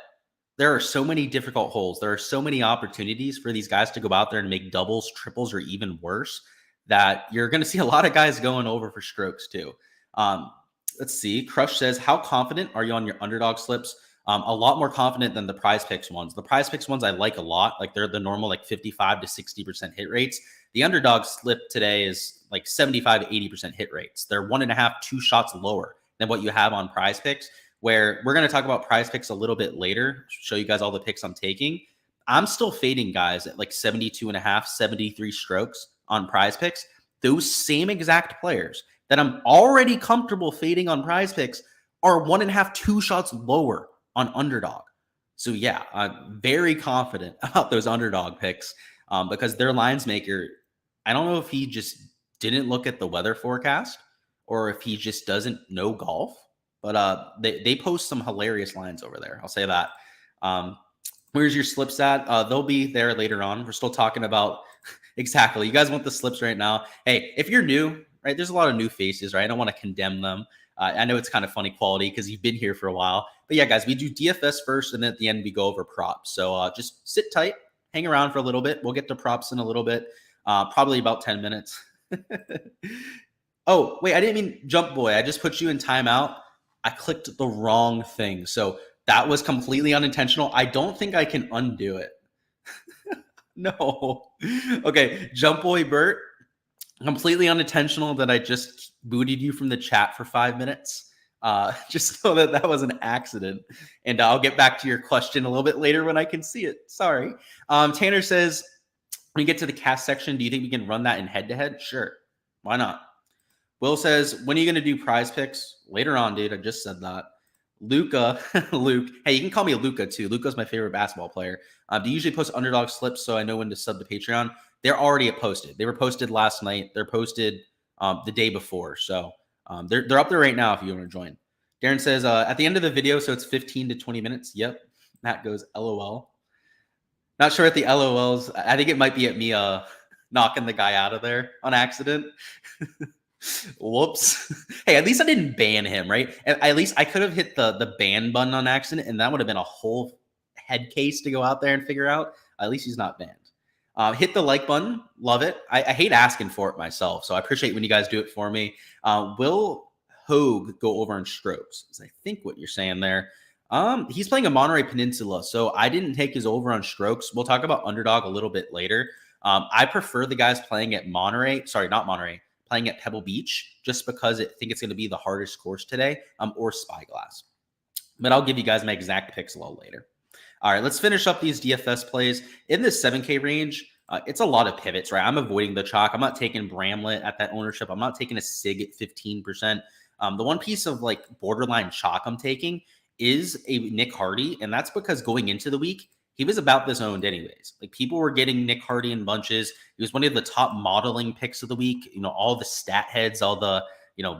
[SPEAKER 1] there are so many difficult holes. There are so many opportunities for these guys to go out there and make doubles, triples, or even worse, that you're going to see a lot of guys going over for strokes too. Let's see. Crush says, how confident are you on your underdog slips? A lot more confident than the prize picks ones. The prize picks ones I like a lot. Like they're the normal like 55 to 60% hit rates. The underdog slip today is like 75 to 80% hit rates. They're 1.5, 2 shots lower than what you have on prize picks, where we're going to talk about prize picks a little bit later, show you guys all the picks I'm taking. I'm still fading guys at like 72.5, 73 strokes on prize picks. Those same exact players that I'm already comfortable fading on prize picks are 1.5, 2 shots lower on underdog. So yeah, I'm very confident about those underdog picks because their lines maker, I don't know if he just didn't look at the weather forecast or if he just doesn't know golf, but they post some hilarious lines over there. I'll say that. Where's your slips at? They'll be there later on. We're still talking about exactly. You guys want the slips right now. Hey, if you're new, right, there's a lot of new faces, right? I don't want to condemn them. I know it's kind of funny quality because you've been here for a while. But yeah, guys, we do DFS first, and then at the end we go over props. So just sit tight, hang around for a little bit. We'll get to props in a little bit, probably about 10 minutes. Oh, wait, I didn't mean Jump Boy. I just put you in timeout. I clicked the wrong thing. So that was completely unintentional. I don't think I can undo it. No. Okay, Jump Boy Bert, completely unintentional that I just booted you from the chat for 5 minutes. Just so that was an accident. And I'll get back to your question a little bit later when I can see it. Sorry. Tanner says, when you get to the cast section, do you think we can run that in head-to-head? Sure. Why not? Will says, when are you going to do prize picks? Later on, dude. I just said that. Luca, Luke. Hey, you can call me Luca too. Luca's my favorite basketball player. Do you usually post Underdog slips so I know when to sub to Patreon? They're already posted. They were posted last night. They're posted the day before. So they're up there right now if you want to join. Darren says, at the end of the video, so it's 15 to 20 minutes. Yep. Matt goes, LOL. Not sure at the LOLs. I think it might be at me knocking the guy out of there on accident. Whoops. Hey, at least I didn't ban him, right? At least I could have hit the ban button on accident, and that would have been a whole head case to go out there and figure out. At least he's not banned. Hit the like button. Love it. I hate asking for it myself, so I appreciate when you guys do it for me. Will Hogue go over in strokes? Is I think what you're saying there. He's playing a Monterey Peninsula, so I didn't take his over on strokes. We'll talk about Underdog a little bit later. I prefer the guys playing at Monterey. Sorry, not Monterey. Playing at Pebble Beach, just because I think it's going to be the hardest course today, or Spyglass. But I'll give you guys my exact picks a little later. All right, let's finish up these DFS plays. In this 7K range, it's a lot of pivots, right? I'm avoiding the chalk. I'm not taking Bramlett at that ownership. I'm not taking a SIG at 15%. The one piece of like borderline chalk I'm taking is a Nick Hardy, and that's because going into the week, he was about this owned anyways. Like people were getting Nick Hardy in bunches. He was one of the top modeling picks of the week. You know, all the stat heads, all the,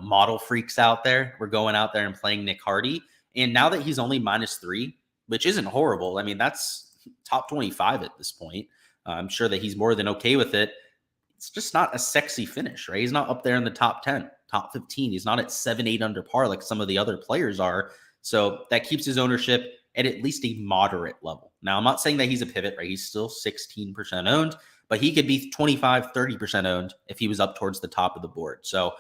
[SPEAKER 1] model freaks out there were going out there and playing Nick Hardy. And now that he's only -3, which isn't horrible. I mean, that's top 25 at this point. I'm sure that he's more than okay with it. It's just not a sexy finish, right? He's not up there in the top 10, top 15. He's not at 7-8 under par like some of the other players are. So that keeps his ownership at least a moderate level. Now, I'm not saying that he's a pivot, right? He's still 16% owned, but he could be 25, 30% owned if he was up towards the top of the board. So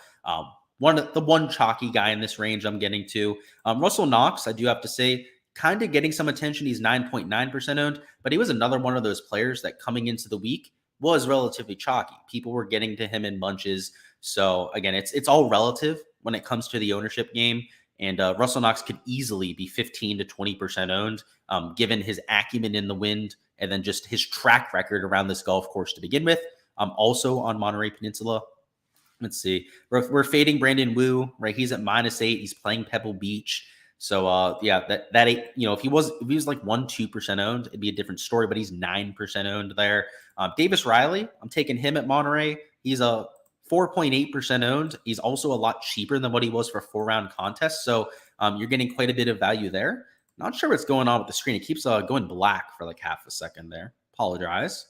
[SPEAKER 1] one chalky guy in this range I'm getting to. Russell Knox, I do have to say, kind of getting some attention. He's 9.9% owned, but he was another one of those players that coming into the week was relatively chalky. People were getting to him in bunches. So again, it's all relative when it comes to the ownership game. And Russell Knox could easily be 15 to 20% owned, given his acumen in the wind and then just his track record around this golf course to begin with. Also on Monterey Peninsula. Let's see. We're fading Brandon Wu, right? He's at -8. He's playing Pebble Beach. So yeah, that if he was like 1-2% owned, it'd be a different story. But he's 9% owned there. Davis Riley, I'm taking him at Monterey. He's a 4.8% owned. He's also a lot cheaper than what he was for 4-round contests. So you're getting quite a bit of value there. Not sure what's going on with the screen. It keeps going black for like half a second there. Apologize.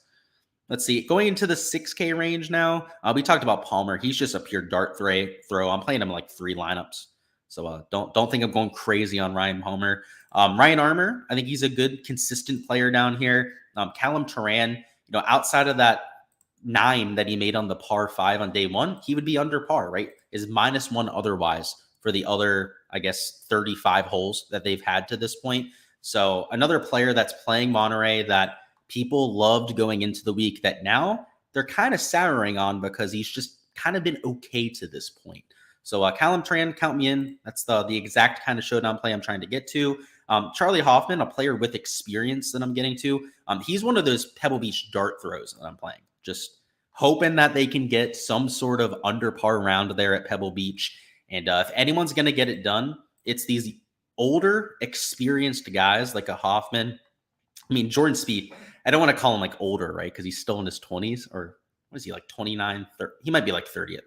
[SPEAKER 1] Let's see. Going into the 6K range now, we talked about Palmer. He's just a pure dart throw. I'm playing him in like 3 lineups. So don't think I'm going crazy on Ryan Palmer. Ryan Armour, I think he's a good, consistent player down here. Callum Turan, outside of that 9 that he made on the par 5 on day 1, he would be under par, right? Is -1 otherwise for the other, I guess, 35 holes that they've had to this point. So another player that's playing Monterey that people loved going into the week that now they're kind of souring on because he's just kind of been okay to this point. So Callum Tran, count me in. That's the exact kind of showdown play I'm trying to get to. Charlie Hoffman, a player with experience that I'm getting to. He's one of those Pebble Beach dart throws that I'm playing. Just hoping that they can get some sort of under par round there at Pebble Beach. And if anyone's going to get it done, it's these older, experienced guys like a Hoffman. I mean, Jordan Spieth, I don't want to call him like older, right? Because he's still in his 20s, or what is he, like 29, 30? He might be like 30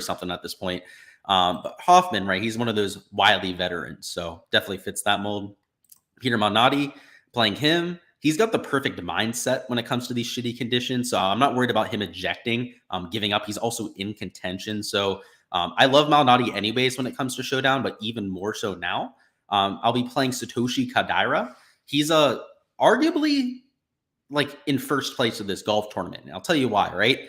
[SPEAKER 1] something at this point. But Hoffman, right? He's one of those wily veterans. So definitely fits that mold. Peter Malnati, playing him. He's got the perfect mindset when it comes to these shitty conditions. So I'm not worried about him ejecting, giving up. He's also in contention. So I love Malnati anyways when it comes to Showdown, but even more so now. I'll be playing Satoshi Kadaira. He's arguably like in first place of this golf tournament. And I'll tell you why, right?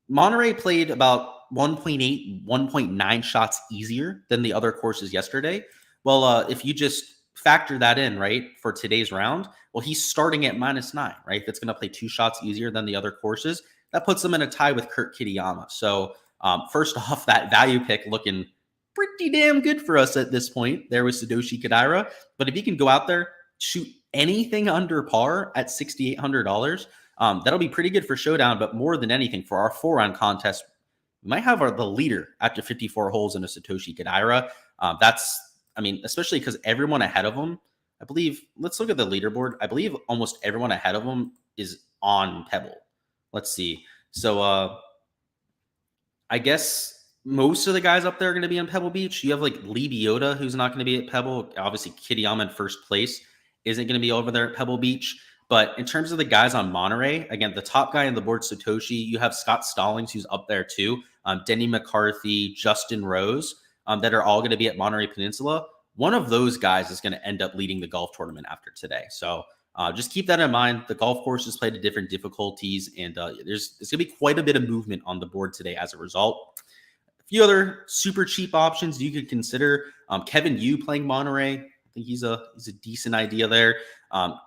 [SPEAKER 1] Monterey played about 1.8, 1.9 shots easier than the other courses yesterday. Well, if you just factor that in, right, for today's round, well, he's starting at -9, right? That's going to play 2 shots easier than the other courses. That puts him in a tie with Kurt Kitayama. So, first off, that value pick looking pretty damn good for us at this point. There was Satoshi Kadaira. But if he can go out there, shoot anything under par at $6,800, that'll be pretty good for Showdown. But more than anything, for our 4-round contest, we might have the leader after 54 holes in a Satoshi Kadaira. Especially because everyone ahead of him, I believe, let's look at the leaderboard. I believe almost everyone ahead of him is on Pebble. Let's see. So I guess most of the guys up there are going to be on Pebble Beach. You have like Lee Biota, who's not going to be at Pebble. Obviously, Kitayama in first place isn't going to be over there at Pebble Beach. But in terms of the guys on Monterey, again, the top guy on the board, Satoshi, you have Scott Stallings, who's up there too. Denny McCarthy, Justin Rose, that are all going to be at Monterey Peninsula. One of those guys is going to end up leading the golf tournament after today. So just keep that in mind. The golf courses played at different difficulties, and there's going to be quite a bit of movement on the board today as a result. A few other super cheap options you could consider. Kevin Yu playing Monterey. I think he's a decent idea there.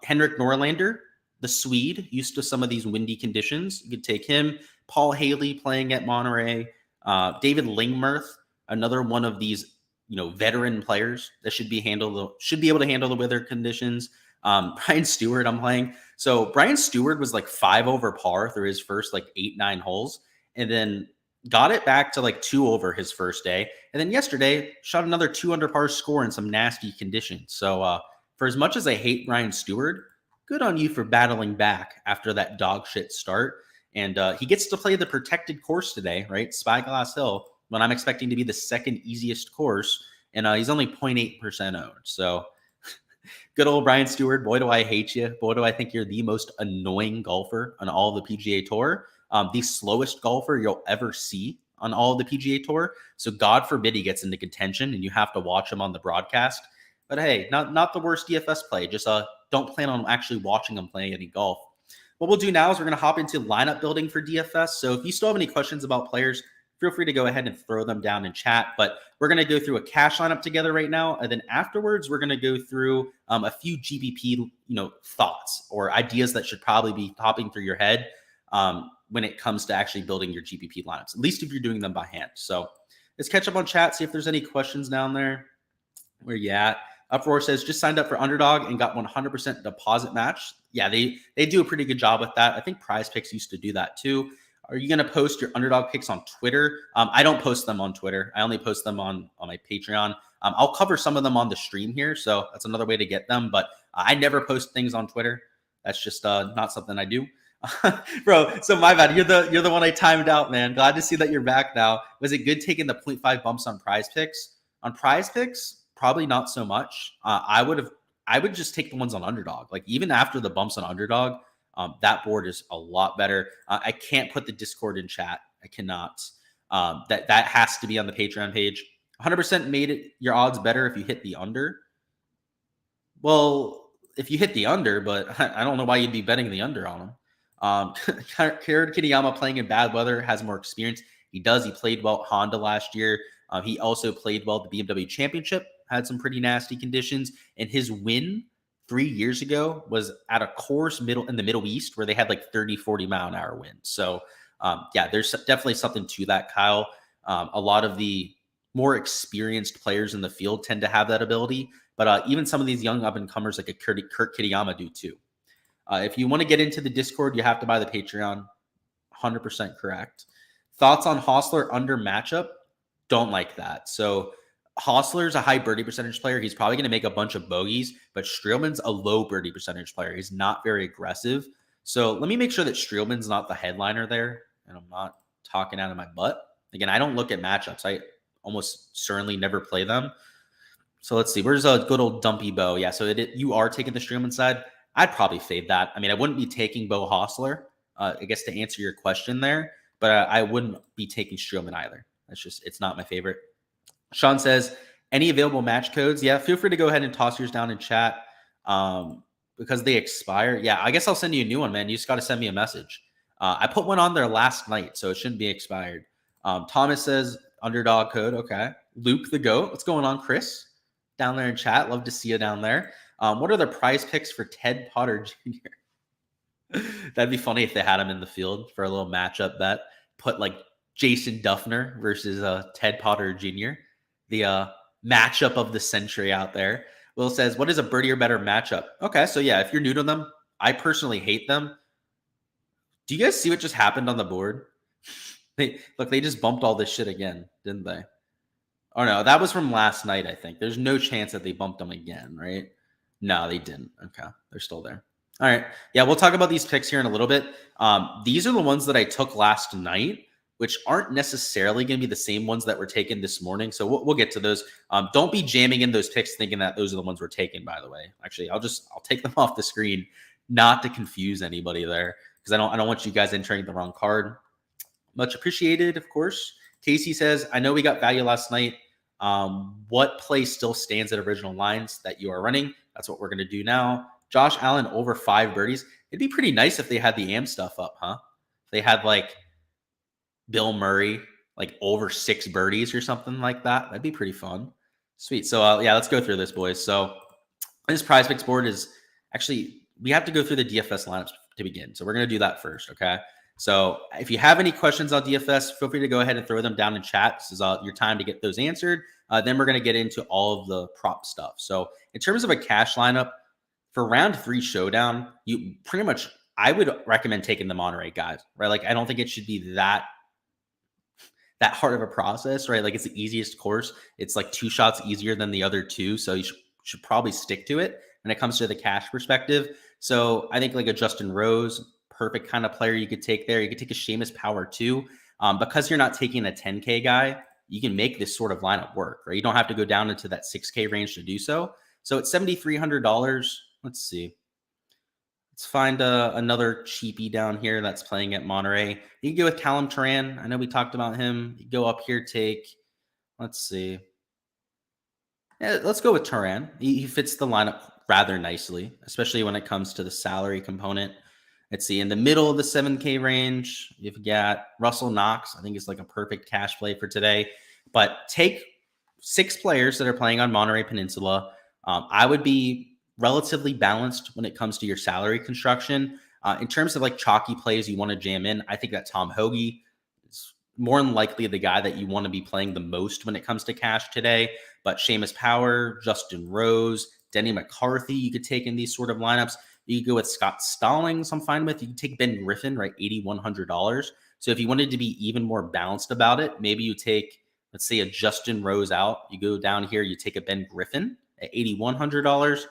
[SPEAKER 1] Henrik Norlander, the Swede, used to some of these windy conditions. You could take him. Paul Haley playing at Monterey. David Lingmerth, another one of these veteran players that should be able to handle the weather conditions. Brian Stewart, I'm playing. So Brian Stewart was like 5 over par through his first like 8-9 holes, and then got it back to like 2 over his first day. And then yesterday shot another 2 under par score in some nasty conditions. So for as much as I hate Brian Stewart, good on you for battling back after that dog shit start. And he gets to play the protected course today, right? Spyglass Hill, when I'm expecting to be the second easiest course. And he's only 0.8% owned. So good old Brian Stewart. Boy, do I hate you. Boy, do I think you're the most annoying golfer on all the PGA Tour. The slowest golfer you'll ever see on all the PGA Tour. So God forbid he gets into contention and you have to watch him on the broadcast. But hey, not the worst DFS play. Just don't plan on actually watching him play any golf. What we'll do now is we're going to hop into lineup building for DFS. So if you still have any questions about players, feel free to go ahead and throw them down in chat. But we're going to go through a cash lineup together right now. And then afterwards, we're going to go through a few GPP thoughts or ideas that should probably be popping through your head when it comes to actually building your GPP lineups, at least if you're doing them by hand. So let's catch up on chat, see if there's any questions down there. Where you at? Uproar says, just signed up for Underdog and got 100% deposit match. Yeah, they do a pretty good job with that. I think Prize Picks used to do that too. Are you going to post your Underdog picks on Twitter? I don't post them on Twitter. I only post them on my Patreon. I'll cover some of them on the stream here, so that's another way to get them. But I never post things on Twitter. That's just not something I do. Bro, so my bad. You're the one I timed out, man. Glad to see that you're back now. Was it good taking the 0.5 bumps on Prize Picks? On Prize Picks, probably not so much. I would just take the ones on Underdog. Like even after the bumps on Underdog, that board is a lot better. I can't put the Discord in chat. I cannot. That has to be on the Patreon page. 100% made it your odds better if you hit the under. Well, if you hit the under, but I don't know why you'd be betting the under on him. Kitayama playing in bad weather has more experience. He does. He played well at Honda last year. He also played well at the BMW Championship, had some pretty nasty conditions. And his win 3 years ago was at a course in the Middle East where they had like 30, 40 mile an hour winds. So yeah, there's definitely something to that, Kyle. A lot of the more experienced players in the field tend to have that ability. But even some of these young up-and-comers like a Kurt Kitayama do too. If you want to get into the Discord, you have to buy the Patreon. 100% correct. Thoughts on Hostler under matchup? Don't like that. So Hostler's a high birdie percentage player. He's probably going to make a bunch of bogeys, but Streelman's a low birdie percentage player. He's not very aggressive. So let me make sure that Streelman's not the headliner there, and I'm not talking out of my butt. Again, I don't look at matchups. I almost certainly never play them. So let's see. Where's a good old dumpy Bo? Yeah, so you are taking the Streelman side. I'd probably fade that. I mean, I wouldn't be taking Bo Hostler, I guess, to answer your question there, but I wouldn't be taking Streelman either. It's not my favorite. Sean says, any available match codes? Yeah, feel free to go ahead and toss yours down in chat. Because they expire. Yeah, I guess I'll send you a new one, man. You just got to send me a message. I put one on there last night, so it shouldn't be expired. Thomas says, Underdog code. Okay. Luke the GOAT. What's going on, Chris? Down there in chat. Love to see you down there. What are the prize picks for Ted Potter Jr.? That'd be funny if they had him in the field for a little matchup bet. Put like Jason Duffner versus Ted Potter Jr., the matchup of the century out there. Will says, what is a birdie or better matchup? Okay, so yeah, if you're new to them, I personally hate them. Do you guys see what just happened on the board? They just bumped all this shit again, didn't they? Oh no, that was from last night, I think. There's no chance that they bumped them again, right? No, they didn't. Okay, they're still there. All right. Yeah, we'll talk about these picks here in a little bit. These are the ones that I took last night, which aren't necessarily going to be the same ones that were taken this morning. So we'll get to those. Don't be jamming in those picks thinking that those are the ones we're taking, by the way. Actually, I'll take them off the screen, not to confuse anybody there, because I don't want you guys entering the wrong card. Much appreciated, of course. Casey says, I know we got value last night. What play still stands at original lines that you are running? That's what we're going to do now. Josh Allen over 5 birdies. It'd be pretty nice if they had the AM stuff up, huh? If they had like Bill Murray, like over 6 birdies or something like that. That'd be pretty fun. Sweet. So yeah, let's go through this, boys. So this prize picks board is actually, we have to go through the DFS lineups to begin. So we're going to do that first. Okay. So if you have any questions on DFS, feel free to go ahead and throw them down in chat. This is your time to get those answered. Then we're going to get into all of the prop stuff. So in terms of a cash lineup for round 3 showdown, you pretty much, I would recommend taking the Monterey guys, right? Like, I don't think it should be that hard of a process, right? Like, it's the easiest course. It's like 2 shots easier than the other 2. So you should probably stick to it when it comes to the cash perspective. So I think like a Justin Rose, perfect kind of player you could take there. You could take a Seamus Power too. Because you're not taking a 10K guy, you can make this sort of lineup work, right? You don't have to go down into that 6K range to do so. So at $7,300, let's see. Let's find another cheapie down here that's playing at Monterey. You can go with Callum Turan. I know we talked about him. You go up here, let's see. Yeah, let's go with Turan. He fits the lineup rather nicely, especially when it comes to the salary component. Let's see, in the middle of the 7K range, you've got Russell Knox. I think it's like a perfect cash play for today. But take 6 players that are playing on Monterey Peninsula. I would be relatively balanced when it comes to your salary construction. In terms of like chalky plays you want to jam in, I think that Tom Hoagie is more than likely the guy that you want to be playing the most when it comes to cash today. But Seamus Power, Justin Rose, Denny McCarthy, you could take in these sort of lineups. You could go with Scott Stallings, I'm fine with. You can take Ben Griffin, right, $8,100. So if you wanted to be even more balanced about it, maybe you take, let's say, a Justin Rose out. You go down here, you take a Ben Griffin at $8,100.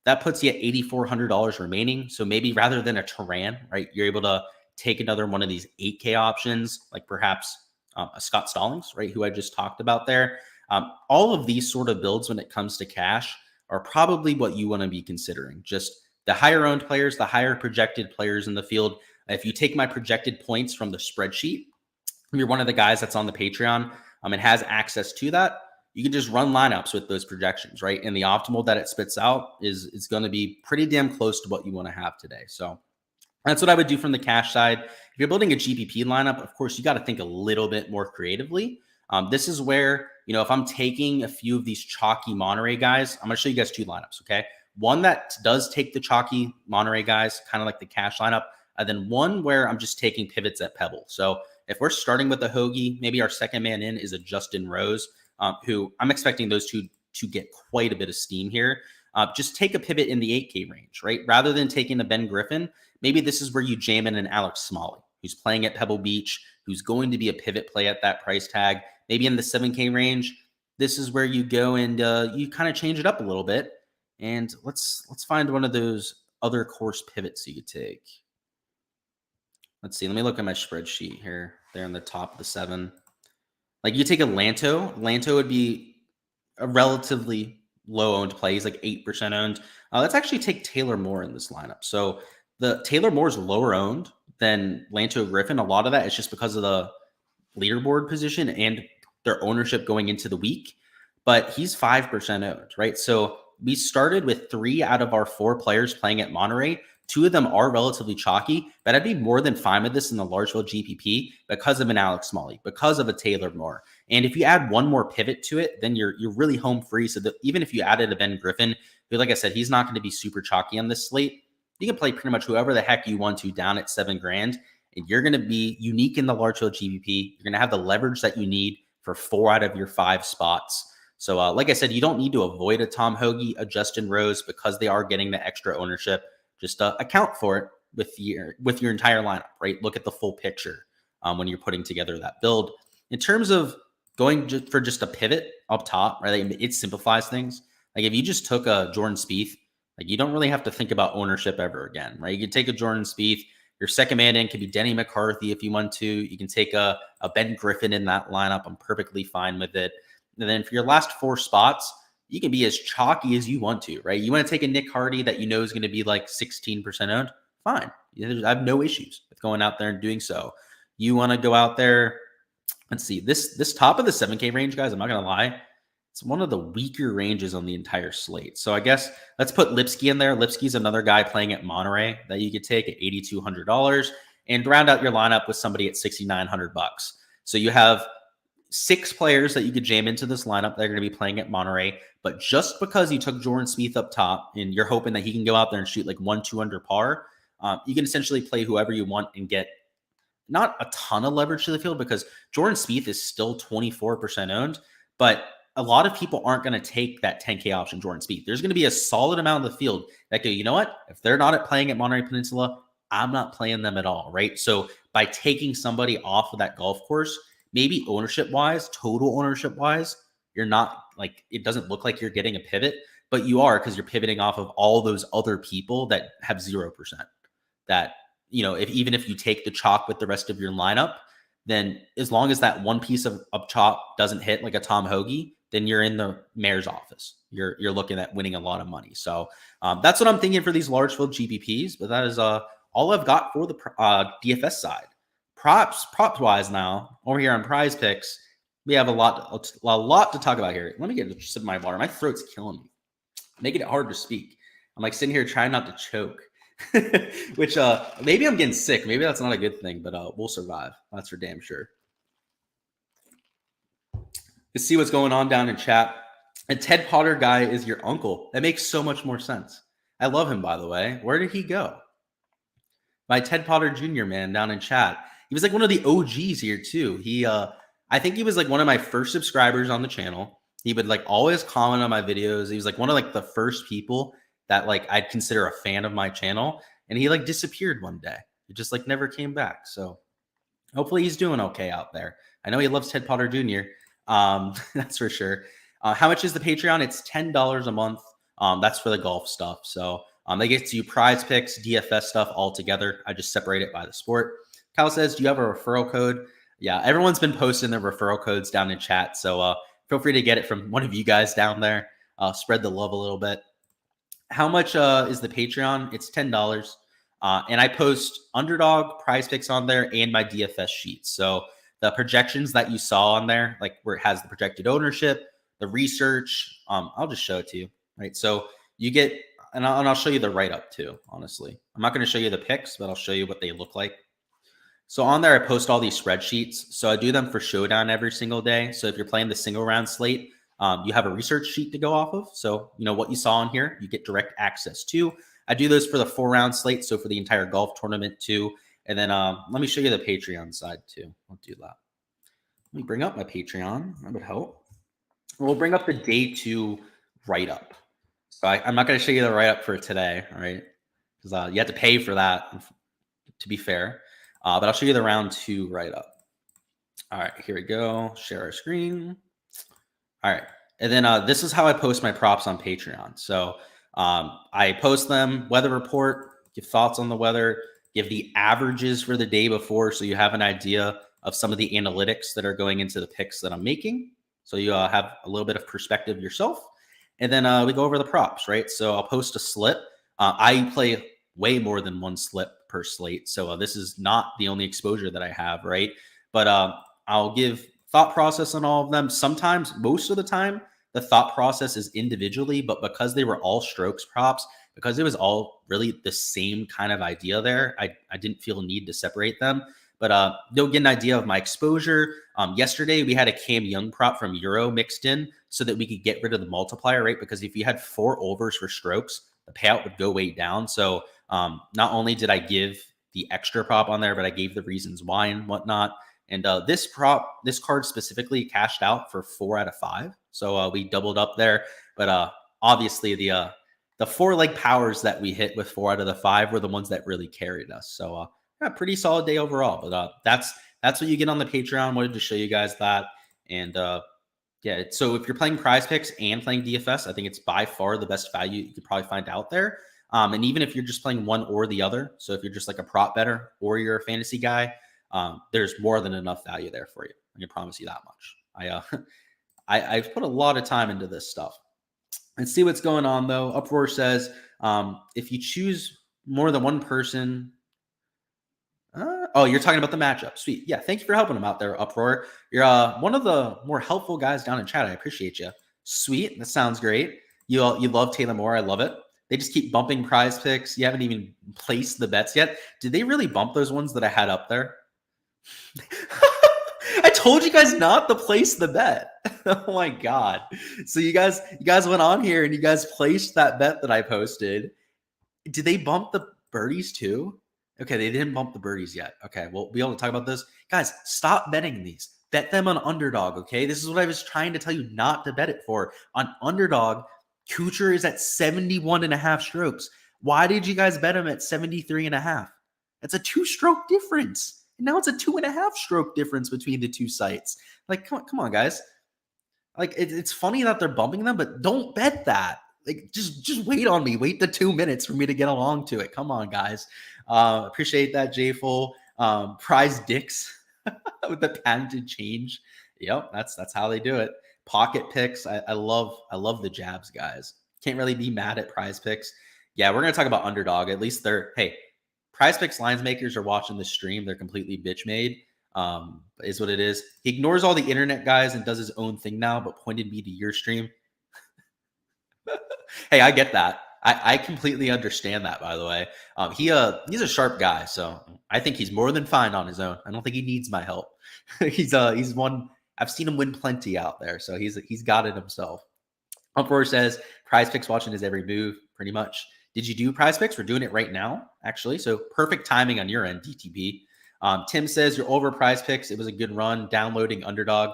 [SPEAKER 1] That puts you at $8,400 remaining. So maybe rather than a Turan, right, you're able to take another one of these 8K options, like perhaps a Scott Stallings, right, who I just talked about there. All of these sort of builds when it comes to cash are probably what you want to be considering. Just the higher owned players, the higher projected players in the field. If you take my projected points from the spreadsheet, you're one of the guys that's on the Patreon and has access to that, you can just run lineups with those projections, right? And the optimal that it spits out is going to be pretty damn close to what you want to have today. So that's what I would do from the cash side. If you're building a GPP lineup, of course, you got to think a little bit more creatively. This is where, if I'm taking a few of these chalky Monterey guys, I'm going to show you guys 2 lineups, okay? One that does take the chalky Monterey guys, kind of like the cash lineup, and then one where I'm just taking pivots at Pebble. So if we're starting with a Hoagie, maybe our second man in is a Justin Rose, who I'm expecting those 2 to get quite a bit of steam here. Just take a pivot in the 8K range, right? Rather than taking a Ben Griffin, maybe this is where you jam in an Alex Smalley, who's playing at Pebble Beach, who's going to be a pivot play at that price tag. Maybe in the 7K range, this is where you go and you kind of change it up a little bit. And let's find one of those other course pivots you could take. Let's see. Let me look at my spreadsheet here. There on the top of the 7. Like you take a Lanto. Lanto would be a relatively low-owned play. He's like 8% owned. Let's actually take Taylor Moore in this lineup. So the Taylor Moore is lower owned than Lanto Griffin. A lot of that is just because of the leaderboard position and their ownership going into the week, but he's 5% owned, right? So we started with 3 out of our 4 players playing at Monterey. 2 of them are relatively chalky, but I'd be more than fine with this in the Large Field GPP because of an Alex Smalley, because of a Taylor Moore. And if you add one more pivot to it, then you're really home free. So that even if you added a Ben Griffin, who, like I said, he's not going to be super chalky on this slate, you can play pretty much whoever the heck you want to down at $7 grand. And you're going to be unique in the Large Field GPP. You're going to have the leverage that you need for 4 out of your 5 spots. So like I said, you don't need to avoid a Tom Hoagie, a Justin Rose, because they are getting the extra ownership. Just account for it with your entire lineup, right? Look at the full picture when you're putting together that build. In terms of going for just a pivot up top, right? Like, it simplifies things. Like if you just took a Jordan Spieth, like you don't really have to think about ownership ever again, right? You can take a Jordan Spieth. Your second man in could be Denny McCarthy if you want to. You can take a Ben Griffin in that lineup. I'm perfectly fine with it. And then for your last 4 spots, you can be as chalky as you want to, right? You want to take a Nick Hardy that you know is going to be like 16% owned? Fine. I have no issues with going out there and doing so. You want to go out there, let's see, this top of the 7K range, guys, I'm not going to lie, it's one of the weaker ranges on the entire slate. So I guess let's put Lipsky in there. Lipsky's another guy playing at Monterey that you could take at $8,200 and round out your lineup with somebody at $6,900. So you have 6 players that you could jam into this lineup that are going to be playing at Monterey. But just because you took Jordan Spieth up top and you're hoping that he can go out there and shoot like 1-2 under par, you can essentially play whoever you want and get not a ton of leverage to the field because Jordan Spieth is still 24% owned. But a lot of people aren't going to take that 10K option Jordan Spieth. There's going to be a solid amount of the field that go, you know what? If they're not playing at Monterey Peninsula, I'm not playing them at all, right? So by taking somebody off of that golf course, maybe ownership-wise, total ownership-wise, you're not like, it doesn't look like you're getting a pivot, but you are because you're pivoting off of all those other people that have 0%. That, you know, even if you take the chalk with the rest of your lineup, then as long as that one piece of chalk doesn't hit like a Tom Hoagie, then you're in the mayor's office. You're looking at winning a lot of money. So that's what I'm thinking for these large field GPPs. But that is all I've got for the DFS side. Props wise now over here on Prize Picks, we have a lot to talk about here. Let me get a sip of my water. My throat's killing me, making it hard to speak. I'm like sitting here trying not to choke, which maybe I'm getting sick. Maybe that's not a good thing, but we'll survive. That's for damn sure. You see what's going on down in chat. And Ted Potter guy is your uncle. That makes so much more sense. I love him, by the way. Where did he go? My Ted Potter Jr. man down in chat. He was like one of the OGs here too. I think he was like one of my first subscribers on the channel. He would like always comment on my videos. He was like one of like the first people that like I'd consider a fan of my channel. And he like disappeared one day. He just like never came back. So hopefully he's doing okay out there. I know he loves Ted Potter Jr. That's for sure. How much is the Patreon? It's $10 a month. That's for the golf stuff. So they get to Prize Picks, DFS stuff all together. I just separate it by the sport. Kyle says, do you have a referral code? Yeah, everyone's been posting their referral codes down in chat. So feel free to get it from one of you guys down there. Spread the love a little bit. How much is the Patreon? It's $10. And I post Underdog, Prize Picks on there, and my DFS sheets. So the projections that you saw on there, like where it has the projected ownership, the research, I'll just show it to you, right? So you get, and I'll show you the write-up too, honestly. I'm not going to show you the picks, but I'll show you what they look like. So on there, I post all these spreadsheets. So I do them for Showdown every single day. So if you're playing the single round slate, you have a research sheet to go off of. So, you know, what you saw on here, you get direct access to. I do those for the 4-round slate. So for the entire golf tournament too. And then let me show you the Patreon side too. I'll do that. Let me bring up my Patreon. That would help. We'll bring up the day 2 write-up. So I'm not going to show you the write-up for today, all right? Because you have to pay for that, to be fair. But I'll show you the round 2 write-up. All right, here we go. Share our screen. All right. And then this is how I post my props on Patreon. So I post them, weather report, give thoughts on the weather, give the averages for the day before so you have an idea of some of the analytics that are going into the picks that I'm making. So you have a little bit of perspective yourself. And then we go over the props, right? So I'll post a slip. I play way more than one slip per slate. So this is not the only exposure that I have, right? But I'll give thought process on all of them. Sometimes, most of the time, the thought process is individually, but because they were all strokes props, because it was all really the same kind of idea there, I didn't feel a need to separate them. But you'll get an idea of my exposure. Yesterday, we had a Cam Young prop from Euro mixed in so that we could get rid of the multiplier, right? Because if you had 4 overs for strokes, the payout would go way down. So not only did I give the extra prop on there, but I gave the reasons why and whatnot. And this card specifically cashed out for 4 out of 5. So we doubled up there. But obviously the 4-leg powers that we hit with 4 out of the 5 were the ones that really carried us. So yeah, pretty solid day overall. But that's what you get on the Patreon. Wanted to show you guys that. And yeah, so if you're playing Prize Picks and playing DFS, I think it's by far the best value you could probably find out there. And even if you're just playing one or the other, so if you're just like a prop bettor or you're a fantasy guy, there's more than enough value there for you. I can promise you that much. I've put a lot of time into this stuff. Let's see what's going on though. Uproar says, if you choose more than one person, oh, you're talking about the matchup. Sweet. Yeah, thank you for helping him out there, Uproar. You're one of the more helpful guys down in chat. I appreciate you. Sweet. That sounds great. You love Taylor Moore. I love it. They just keep bumping Prize Picks. You haven't even placed the bets yet. Did they really bump those ones that I had up there? I told you guys not to place the bet. Oh my God. So you guys went on here and you guys placed that bet that I posted. Did they bump the birdies too? Okay, they didn't bump the birdies yet. Okay, we'll be able to talk about this. Guys, stop betting these. Bet them on Underdog, okay? This is what I was trying to tell you not to bet it for. On Underdog, Kuchar is at 71.5 strokes. Why did you guys bet him at 73.5? That's a 2-stroke difference. And now it's a 2.5-stroke difference between the two sites. Like, come on, guys. Like, it's funny that they're bumping them, but don't bet that. Like, just wait on me. Wait the 2 minutes for me to get along to it. Come on, guys. Appreciate that, J-Full. Prize dicks with the patented change. Yep, that's how they do it. Pocket picks. I love the jabs, guys. Can't really be mad at Prize Picks. Yeah, we're gonna talk about Underdog. At least Prize Picks lines makers are watching the stream. They're completely bitch made. Is what it is. He ignores all the internet guys and does his own thing now, but pointed me to your stream. Hey, I get that. I completely understand that, by the way. He's a sharp guy, so I think he's more than fine on his own. I don't think he needs my help. He's one. I've seen him win plenty out there, so he's got it himself. Uproar says Prize Picks watching his every move, pretty much. Did you do Prize Picks? We're doing it right now, actually. So perfect timing on your end, DTP. Tim says you're over Prize Picks. It was a good run. Downloading Underdog.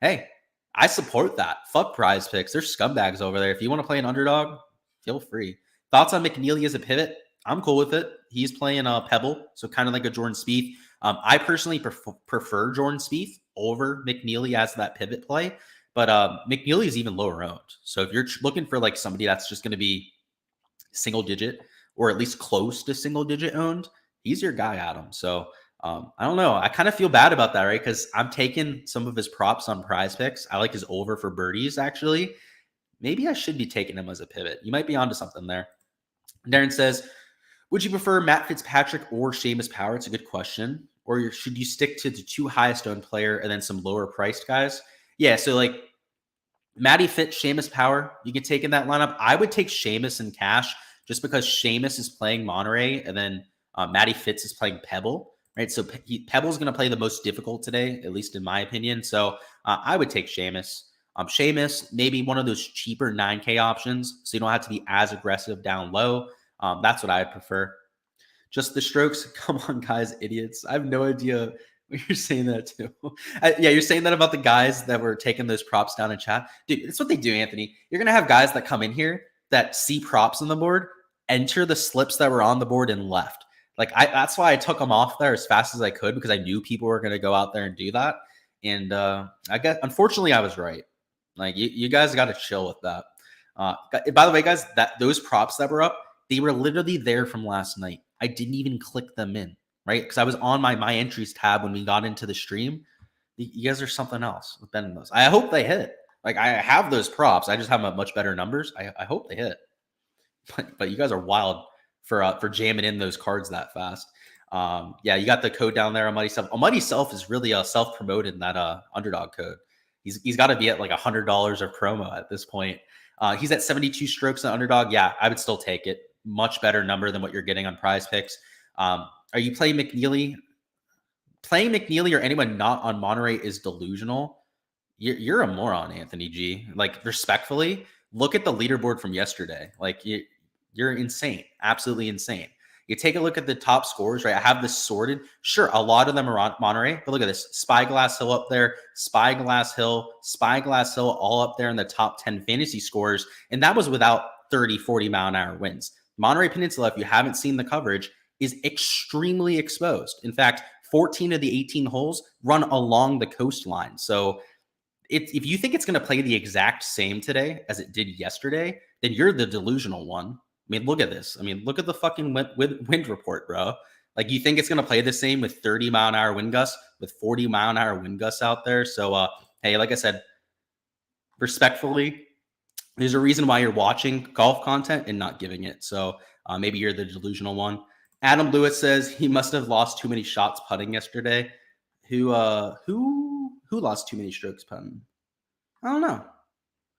[SPEAKER 1] Hey, I support that. Fuck Prize Picks. There's scumbags over there. If you want to play an Underdog, feel free. Thoughts on McNeely as a pivot? I'm cool with it. He's playing Pebble, so kind of like a Jordan Spieth. I personally prefer Jordan Spieth over McNeely as that pivot play, but McNeely is even lower owned. So if you're looking for like somebody that's just going to be single digit or at least close to single digit owned, he's your guy, Adam. So I don't know. I kind of feel bad about that, right? Because I'm taking some of his props on Prize Picks. I like his over for birdies, actually. Maybe I should be taking him as a pivot. You might be onto something there. Darren says, would you prefer Matt Fitzpatrick or Seamus Power? It's a good question. Or should you stick to the 2 highest owned player and then some lower priced guys? Yeah, so like Matty Fitz, Seamus Power, you can take in that lineup. I would take Seamus in cash just because Seamus is playing Monterey and then Matty Fitz is playing Pebble, right? So Pebble's going to play the most difficult today, at least in my opinion. So I would take Seamus. Seamus, maybe one of those cheaper 9K options, so you don't have to be as aggressive down low. That's what I would prefer. Just the strokes. Come on, guys, idiots. I have no idea what you're saying that too. Yeah, you're saying that about the guys that were taking those props down in chat. Dude, that's what they do, Anthony. You're going to have guys that come in here that see props on the board, enter the slips that were on the board and left. Like, that's why I took them off there as fast as I could because I knew people were going to go out there and do that. And unfortunately, I was right. Like, you guys got to chill with that. By the way, guys, those props that were up, they were literally there from last night. I didn't even click them in, right? Because I was on my entries tab when we got into the stream. You guys are something else with betting those. I hope they hit. Like, I have those props. I just have much better numbers. I hope they hit. But you guys are wild for jamming in those cards that fast. Yeah, you got the code down there, Almighty Self. Almighty Self is really self-promoted in that Underdog code. He's got to be at like $100 of promo at this point. He's at 72 strokes on Underdog. Yeah, I would still take it. Much better number than what you're getting on Prize Picks. Are you playing McNeely? Playing McNeely or anyone not on Monterey is delusional. You're a moron, Anthony G. Like, respectfully, look at the leaderboard from yesterday. Like, you're insane, absolutely insane. You take a look at the top scores, right? I have this sorted. Sure, a lot of them are on Monterey, but look at this: Spyglass Hill up there, Spyglass Hill, all up there in the top 10 fantasy scores, and that was without 30, 40 mile an hour winds. Monterey Peninsula, if you haven't seen the coverage, is extremely exposed. In fact, 14 of the 18 holes run along the coastline. So if you think it's going to play the exact same today as it did yesterday, then you're the delusional one. I mean, look at this. I mean, look at the fucking wind report, bro. Like, you think it's going to play the same with 30 mile an hour wind gusts, with 40 mile an hour wind gusts out there? So, hey, like I said, respectfully, there's a reason why you're watching golf content and not giving it. So maybe you're the delusional one. Adam Lewis says he must have lost too many shots putting yesterday. Who lost too many strokes putting? I don't know.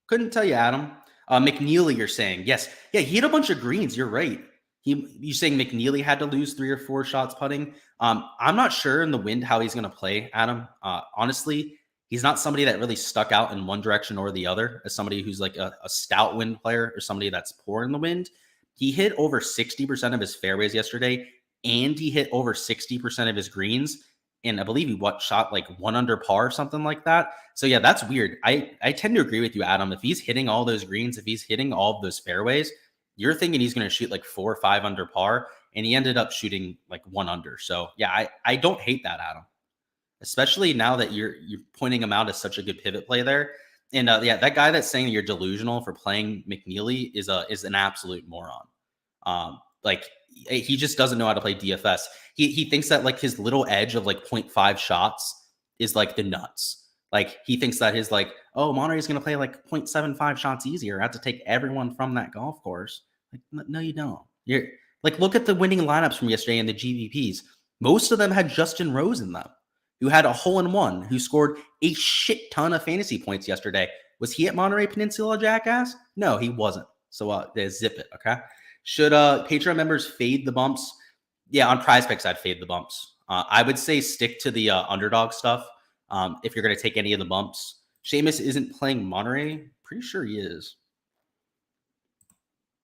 [SPEAKER 1] Couldn't tell you, Adam. McNeely, you're saying. Yes. Yeah, he had a bunch of greens. You're right. You saying McNeely had to lose 3 or 4 shots putting? I'm not sure in the wind how he's going to play, Adam. Honestly, he's not somebody that really stuck out in one direction or the other as somebody who's like a stout wind player or somebody that's poor in the wind. He hit over 60% of his fairways yesterday, and he hit over 60% of his greens. And I believe he shot like 1 under par or something like that. So yeah, that's weird. I tend to agree with you, Adam. If he's hitting all those greens, if he's hitting all of those fairways, you're thinking he's going to shoot like 4 or 5 under par, and he ended up shooting like 1 under. So yeah, I don't hate that, Adam. Especially now that you're pointing him out as such a good pivot play there. And yeah, that guy that's saying you're delusional for playing McNeely is an absolute moron. Like, he just doesn't know how to play DFS. He thinks that like his little edge of like 0.5 shots is like the nuts. Like, he thinks that his like, oh, Monterey's going to play like 0.75 shots easier. I have to take everyone from that golf course. Like, no, you don't. You're like, look at the winning lineups from yesterday in the GVPs. Most of them had Justin Rose in them, who had a hole-in-one, who scored a shit ton of fantasy points yesterday. Was he at Monterey Peninsula, jackass? No, he wasn't. So zip it, okay? Should Patreon members fade the bumps? Yeah, on Prize Picks, I'd fade the bumps. I would say stick to the Underdog stuff if you're going to take any of the bumps. Seamus isn't playing Monterey. Pretty sure he is.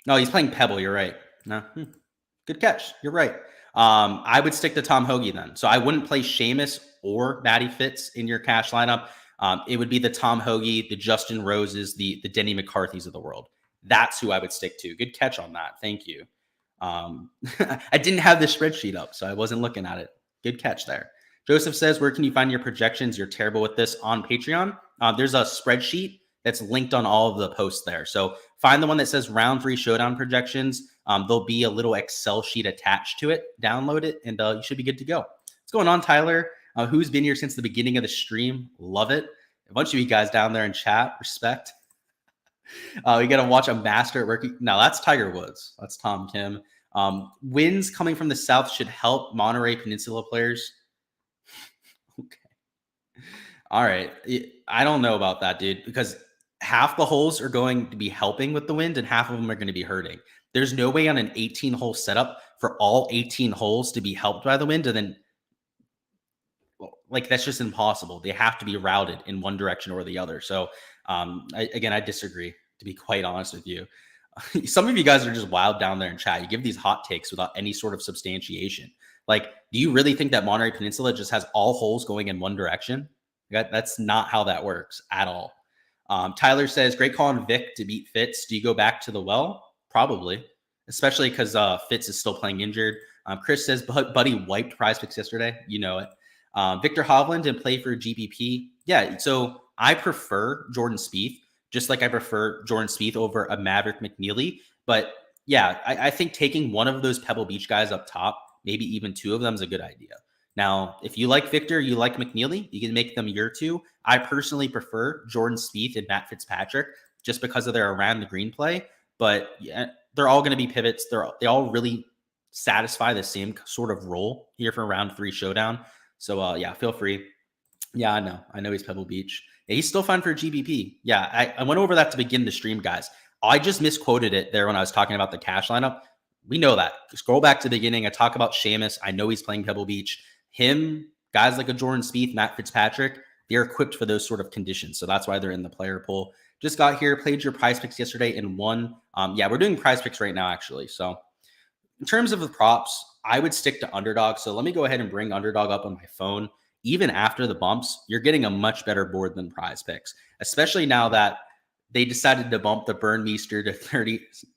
[SPEAKER 1] No, he's playing Pebble. You're right. No, good catch. You're right. I would stick to Tom Hoagie then. So I wouldn't play Seamus or Matty Fitz in your cash lineup. It would be the Tom Hoagie, the Justin Roses, the Denny McCarthy's of the world. That's who I would stick to. Good catch on that. Thank you. I didn't have this spreadsheet up, so I wasn't looking at it. Good catch there. Joseph says, where can you find your projections? You're terrible with this. On Patreon. There's a spreadsheet that's linked on all of the posts there. So find the one that says round 3 showdown projections. There'll be a little Excel sheet attached to it. Download it, and you should be good to go. What's going on, Tyler? Who's been here since the beginning of the stream? Love it. A bunch of you guys down there in chat. Respect. We got to watch a master at work. Now, that's Tiger Woods. That's Tom Kim. Winds coming from the south should help Monterey Peninsula players. Okay. All right. I don't know about that, dude, because half the holes are going to be helping with the wind and half of them are going to be hurting. There's no way on an 18-hole setup for all 18 holes to be helped by the wind, and then like, that's just impossible. They have to be routed in one direction or the other. So I disagree, to be quite honest with you. Some of you guys are just wild down there in chat. You give these hot takes without any sort of substantiation. Like, do you really think that Monterey Peninsula just has all holes going in one direction? That's not how that works at all. Tyler says, great call on Vic to beat Fitz. Do you go back to the well? Probably, especially because Fitz is still playing injured. Chris says, Buddy wiped Prize Picks yesterday. You know it. Victor Hovland didn't play for GPP. Yeah, so I prefer Jordan Spieth, just like I prefer Jordan Spieth over a Maverick McNeely. But yeah, I think taking one of those Pebble Beach guys up top, maybe even 2 of them, is a good idea. Now, if you like Victor, you like McNeely, you can make them your 2. I personally prefer Jordan Spieth and Matt Fitzpatrick just because of their around the green play. But yeah, they're all going to be pivots. They all really satisfy the same sort of role here for round 3 showdown. So yeah, feel free. Yeah, I know. I know he's Pebble Beach. Yeah, he's still fine for GBP. Yeah, I went over that to begin the stream, guys. I just misquoted it there when I was talking about the cash lineup. We know that. Scroll back to the beginning. I talk about Seamus. I know he's playing Pebble Beach. Him, guys like a Jordan Spieth, Matt Fitzpatrick, they're equipped for those sort of conditions. So that's why they're in the player pool. Just got here, played your prize picks yesterday and won. Yeah, we're doing prize picks right now, actually. So in terms of the props, I would stick to Underdog. So let me go ahead and bring Underdog up on my phone. Even after the bumps, you're getting a much better board than prize picks, especially now that they decided to bump the Burnmeister to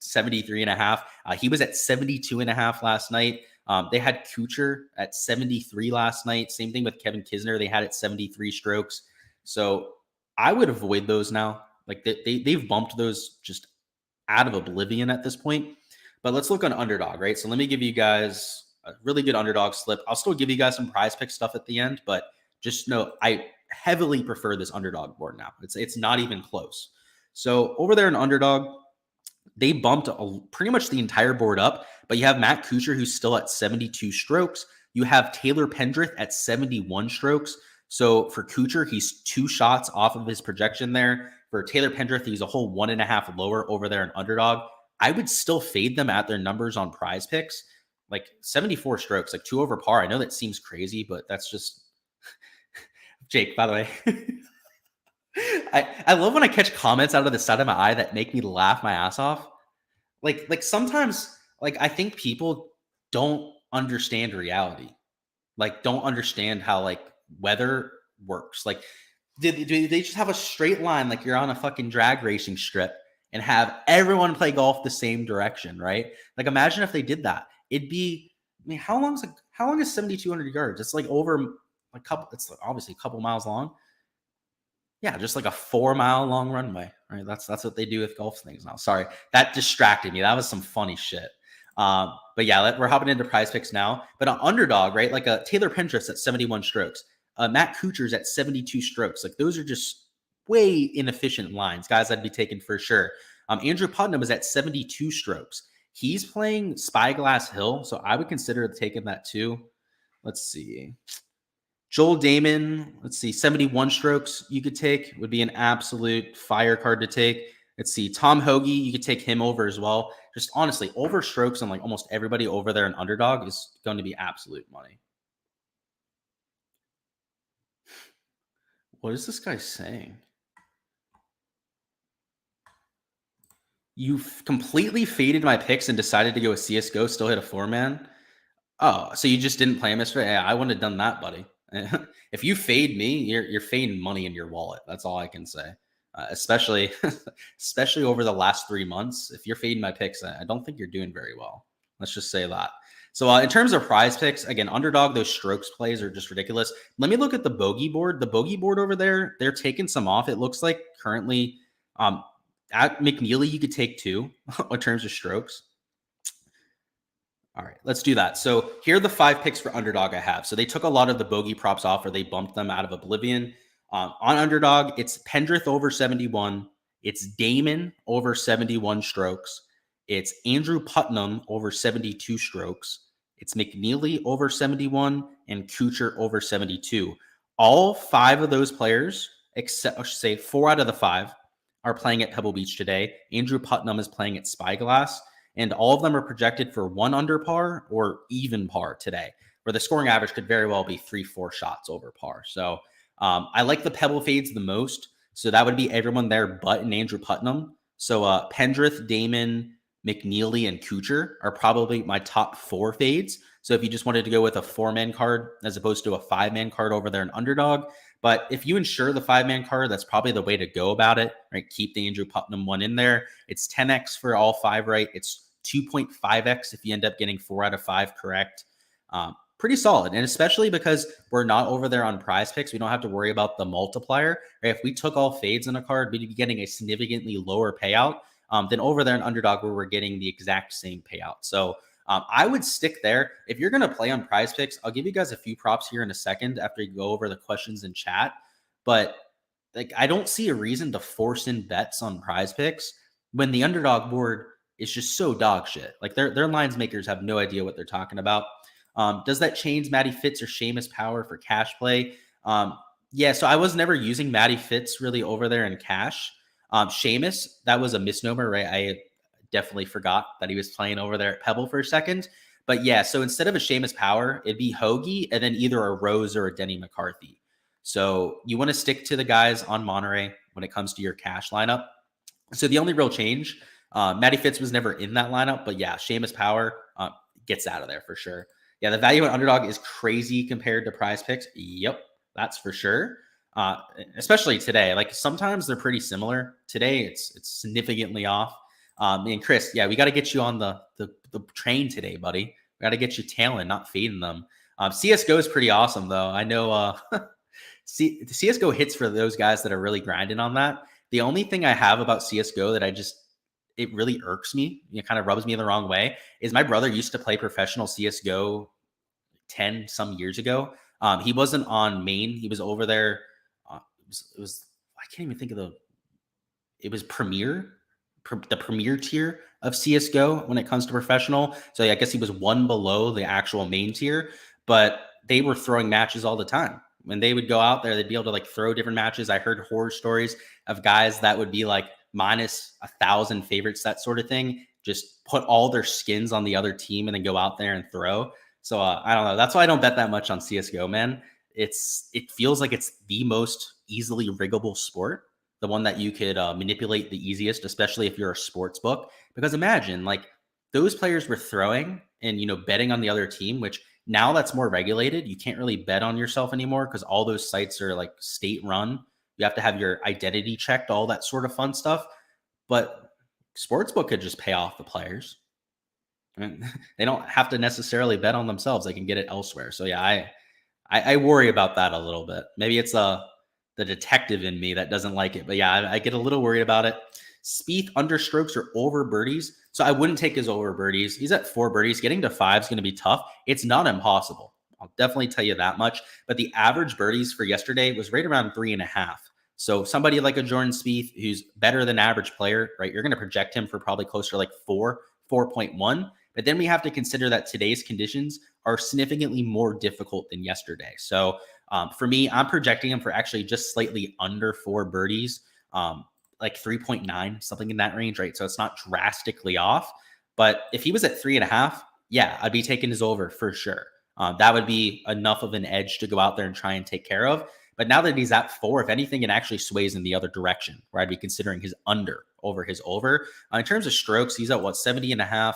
[SPEAKER 1] 73.5. He was at 72.5 last night. They had Kuchar at 73 last night. Same thing with Kevin Kisner. They had it 73 strokes. So I would avoid those now. Like they've bumped those just out of oblivion at this point. But let's look on Underdog, right? So let me give you guys a really good Underdog slip. I'll still give you guys some prize pick stuff at the end, but just know I heavily prefer this Underdog board now. It's not even close. So over there in Underdog, they bumped pretty much the entire board up, but you have Matt Kuchar, who's still at 72 strokes. You have Taylor Pendrith at 71 strokes. So for Kuchar, he's 2 shots off of his projection there. For Taylor Pendrith, he's a whole 1.5 lower over there in Underdog. I would still fade them at their numbers on prize picks, like 74 strokes, like 2 over par. I know that seems crazy, but that's just Jake, by the way. I love when I catch comments out of the side of my eye that make me laugh my ass off. Like sometimes, like I think people don't understand reality. Like don't understand how like weather works. Like do they just have a straight line like you're on a fucking drag racing strip and have everyone play golf the same direction, right? Like imagine if they did that. It'd be, I mean, how long is 7,200 yards? It's like over a couple, it's obviously a couple miles long. Yeah, just like a 4-mile long runway, right? That's what they do with golf things now. Sorry, that distracted me. That was some funny shit. But yeah, we're hopping into prize picks now. But on Underdog, right? Like a Taylor Pendrith at 71 strokes. Matt Kuchar's at 72 strokes. Like those are just way inefficient lines. Guys I'd be taking for sure. Andrew Putnam is at 72 strokes. He's playing Spyglass Hill, so I would consider taking that too. Let's see. Joel Damon, let's see, 71 strokes you could take would be an absolute fire card to take. Let's see, Tom Hoagie, you could take him over as well. Just honestly, over strokes on like almost everybody over there in Underdog is going to be absolute money. What is this guy saying? You completely faded my picks and decided to go with CSGO, still hit a 4-man? Oh, so you just didn't play him yesterday? Yeah, I wouldn't have done that, buddy. If you fade me, you're fading money in your wallet. That's all I can say. Especially over the last 3 months. If you're fading my picks, I don't think you're doing very well. Let's just say that. So in terms of prize picks, again, Underdog, those strokes plays are just ridiculous. Let me look at the bogey board. The bogey board over there, they're taking some off. It looks like currently at McNeely, you could take 2 in terms of strokes. All right, let's do that. So here are the 5 picks for Underdog I have. So they took a lot of the bogey props off, or they bumped them out of oblivion. On Underdog, it's Pendrith over 71. It's Damon over 71 strokes. It's Andrew Putnam over 72 strokes. It's McNeely over 71 and Kuchar over 72. All 5 of those players, except I should say 4 out of the 5, are playing at Pebble Beach today. Andrew Putnam is playing at Spyglass. And all of them are projected for 1 under par or even par today, where the scoring average could very well be 3-4 shots over par. So I like the Pebble fades the most. So that would be everyone there but an Andrew Putnam. So Pendrith, Damon, McNeely, and Kuchar are probably my top 4 fades. So if you just wanted to go with a 4-man card as opposed to a 5-man card over there in Underdog. But if you insure the 5-man card, that's probably the way to go about it, right? Keep the Andrew Putnam one in there. It's 10x for all 5, right? It's 2.5x if you end up getting 4 out of 5 correct. Pretty solid. And especially because we're not over there on prize picks, we don't have to worry about the multiplier. Right? If we took all fades in a card, we'd be getting a significantly lower payout than over there in Underdog where we're getting the exact same payout. So I would stick there. If you're going to play on prize picks, I'll give you guys a few props here in a second after you go over the questions in chat. But like, I don't see a reason to force in bets on prize picks when the Underdog board is just so dog shit. Like their lines makers have no idea what they're talking about. Does that change Matty Fitz or Seamus Power for cash play? Yeah, so I was never using Matty Fitz really over there in cash. Seamus, that was a misnomer, right? I definitely forgot that he was playing over there at Pebble for a second. But yeah, so instead of a Seamus Power, it'd be Hoagie and then either a Rose or a Denny McCarthy. So you want to stick to the guys on Monterey when it comes to your cash lineup. So the only real change, Matty Fitz was never in that lineup, but yeah, Seamus Power gets out of there for sure. Yeah, the value on Underdog is crazy compared to Prize Picks. Yep, that's for sure. Especially today, like sometimes they're pretty similar. Today, it's significantly off. And Chris, yeah, we got to get you on the train today, buddy. We got to get you tailing, not feeding them. CSGO is pretty awesome, though. I know CSGO hits for those guys that are really grinding on that. The only thing I have about CSGO that it really irks me, kind of rubs me the wrong way, is my brother used to play professional CSGO 10 some years ago. He wasn't on main. He was over there. It was I can't even think of it was the premier tier of CSGO when it comes to professional. So yeah, I guess he was one below the actual main tier, but they were throwing matches all the time. When they would go out there, they'd be able to like throw different matches. I heard horror stories of guys that would be like minus 1,000 favorites, that sort of thing. Just put all their skins on the other team and then go out there and throw. So I don't know. That's why I don't bet that much on CSGO, man. It feels like it's the most easily riggable sport, the one that you could manipulate the easiest, especially if you're a sports book. Because imagine like those players were throwing and betting on the other team, which now that's more regulated. You can't really bet on yourself anymore because all those sites are like state run. You have to have your identity checked, all that sort of fun stuff. But sportsbook could just pay off the players. I mean, they don't have to necessarily bet on themselves. They can get it elsewhere. So yeah, I worry about that a little bit. Maybe it's the detective in me that doesn't like it. But yeah, I get a little worried about it. Spieth under strokes or over birdies. So I wouldn't take his over birdies. He's at 4 birdies. Getting to 5 is going to be tough. It's not impossible. I'll definitely tell you that much. But the average birdies for yesterday was right around 3.5. So somebody like a Jordan Spieth, who's better than average player, right? You're going to project him for probably closer to like 4.1. But then we have to consider that today's conditions are significantly more difficult than yesterday. So for me, I'm projecting him for actually just slightly under 4 birdies, like 3.9, something in that range, right? So it's not drastically off. But if he was at 3.5, yeah, I'd be taking his over for sure. That would be enough of an edge to go out there and try and take care of. But now that he's at 4, if anything, it actually sways in the other direction, where I'd be considering his under over his over. In terms of strokes, he's at 70.5.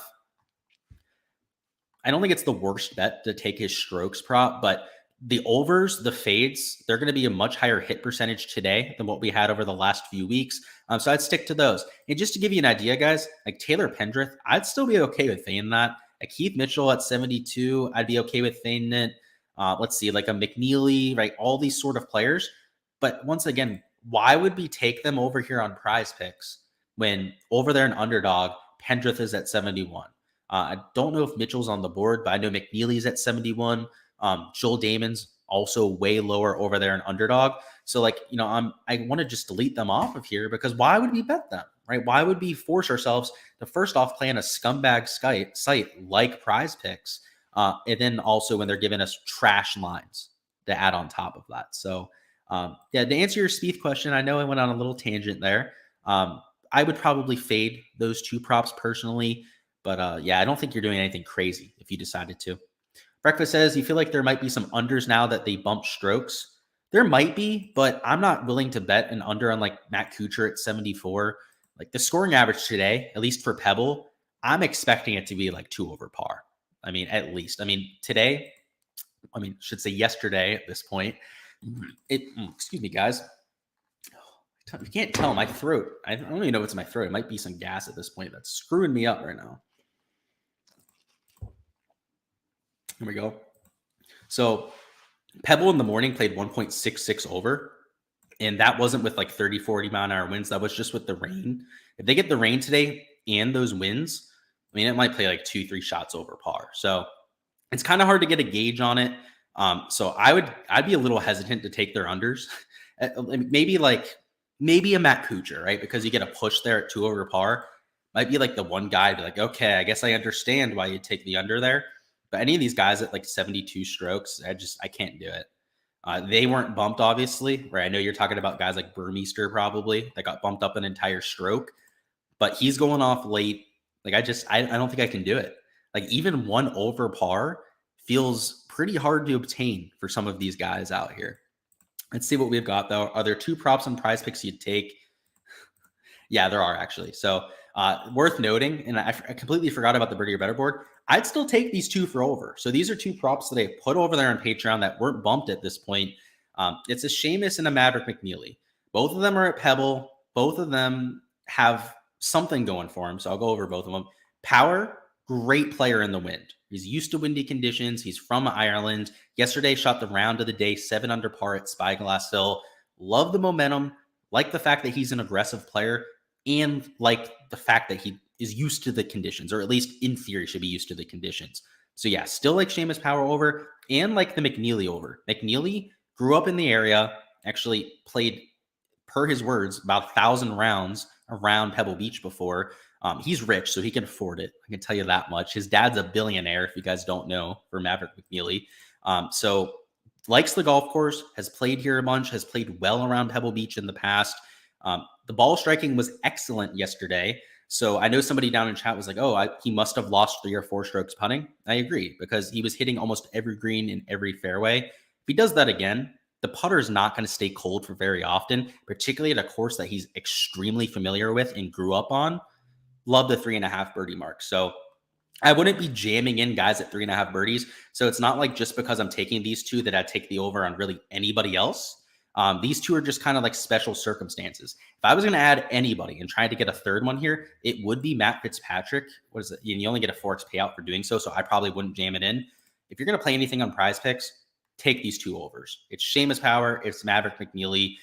[SPEAKER 1] I don't think it's the worst bet to take his strokes prop, but the overs, the fades, they're going to be a much higher hit percentage today than what we had over the last few weeks. So I'd stick to those. And just to give you an idea, guys, like Taylor Pendrith, I'd still be okay with fading that. Like Keith Mitchell at 72, I'd be okay with fading it. Let's see, like a McNeely, right? All these sort of players. But once again, why would we take them over here on Prize Picks when over there in Underdog, Pendrith is at 71? I don't know if Mitchell's on the board, but I know McNeely's at 71. Joel Damon's also way lower over there in Underdog. So like, I want to just delete them off of here because why would we bet them, right? Why would we force ourselves to first off play on a scumbag site like Prize Picks? And then also when they're giving us trash lines to add on top of that. So yeah, to answer your Spieth question, I know I went on a little tangent there. I would probably fade those 2 props personally. But yeah, I don't think you're doing anything crazy if you decided to. Breakfast says, you feel like there might be some unders now that they bump strokes. There might be, but I'm not willing to bet an under on like Matt Kuchar at 74. Like the scoring average today, at least for Pebble, I'm expecting it to be like 2 over par. I mean, at least. I mean, today, should say yesterday at this point. Excuse me, guys. You can't tell my throat. I don't even know what's in my throat. It might be some gas at this point that's screwing me up right now. Here we go. So Pebble in the morning played 1.66 over, and that wasn't with like 30, 40 mile an hour winds. That was just with the rain. If they get the rain today and those winds, it might play like 2-3 shots over par. So it's kind of hard to get a gauge on it. So I'd be a little hesitant to take their unders. Maybe a Matt Kuchar, right? Because you get a push there at 2 over par. might be like the one guy be like, okay, I guess I understand why you take the under there. But any of these guys at like 72 strokes, I can't do it. They weren't bumped, obviously, right? I know you're talking about guys like Burmeister probably that got bumped up an entire stroke, but he's going off late. Like I don't think I can do it. Like even one over par feels pretty hard to obtain for some of these guys out here. Let's see what we've got though. Are there two props on prize picks you'd take? Yeah, there are actually. So worth noting, and I completely forgot about the birdie or better board. I'd still take these two for over. So these are two props that I put over there on Patreon that weren't bumped at this point. It's a Seamus and a Maverick McNeely. Both of them are at Pebble. Both of them have something going for him. So I'll go over both of them. Power, great player in the wind. He's used to windy conditions. He's from Ireland. Yesterday shot the round of the day, 7 under par at Spyglass Hill. Love the momentum. Like the fact that he's an aggressive player, and like the fact that he is used to the conditions, or at least in theory should be used to the conditions. So yeah, still like Seamus Power over, and like the McNeely over. McNeely grew up in the area, actually played, per his words, about 1,000 rounds around Pebble Beach before. He's rich, so he can afford it. I can tell you that much. His dad's a billionaire, if you guys don't know, for Maverick McNeely. So likes the golf course, has played here a bunch, has played well around Pebble Beach in the past. The ball striking was excellent yesterday. So I know somebody down in chat was like, oh, he must have lost 3 or 4 strokes putting. I agree, because he was hitting almost every green in every fairway. If he does that again, the putter is not going to stay cold for very often, particularly at a course that he's extremely familiar with and grew up on. Love the 3.5 birdie mark. So I wouldn't be jamming in guys at 3.5 birdies. So it's not like just because I'm taking these two that I take the over on really anybody else. These two are just kind of like special circumstances. If I was going to add anybody and try to get a third one here, it would be Matt Fitzpatrick. What is it? You only get a 4x payout for doing so. So I probably wouldn't jam it in. If you're going to play anything on prize picks, take these two overs. It's Seamus Power. It's Maverick McNeely.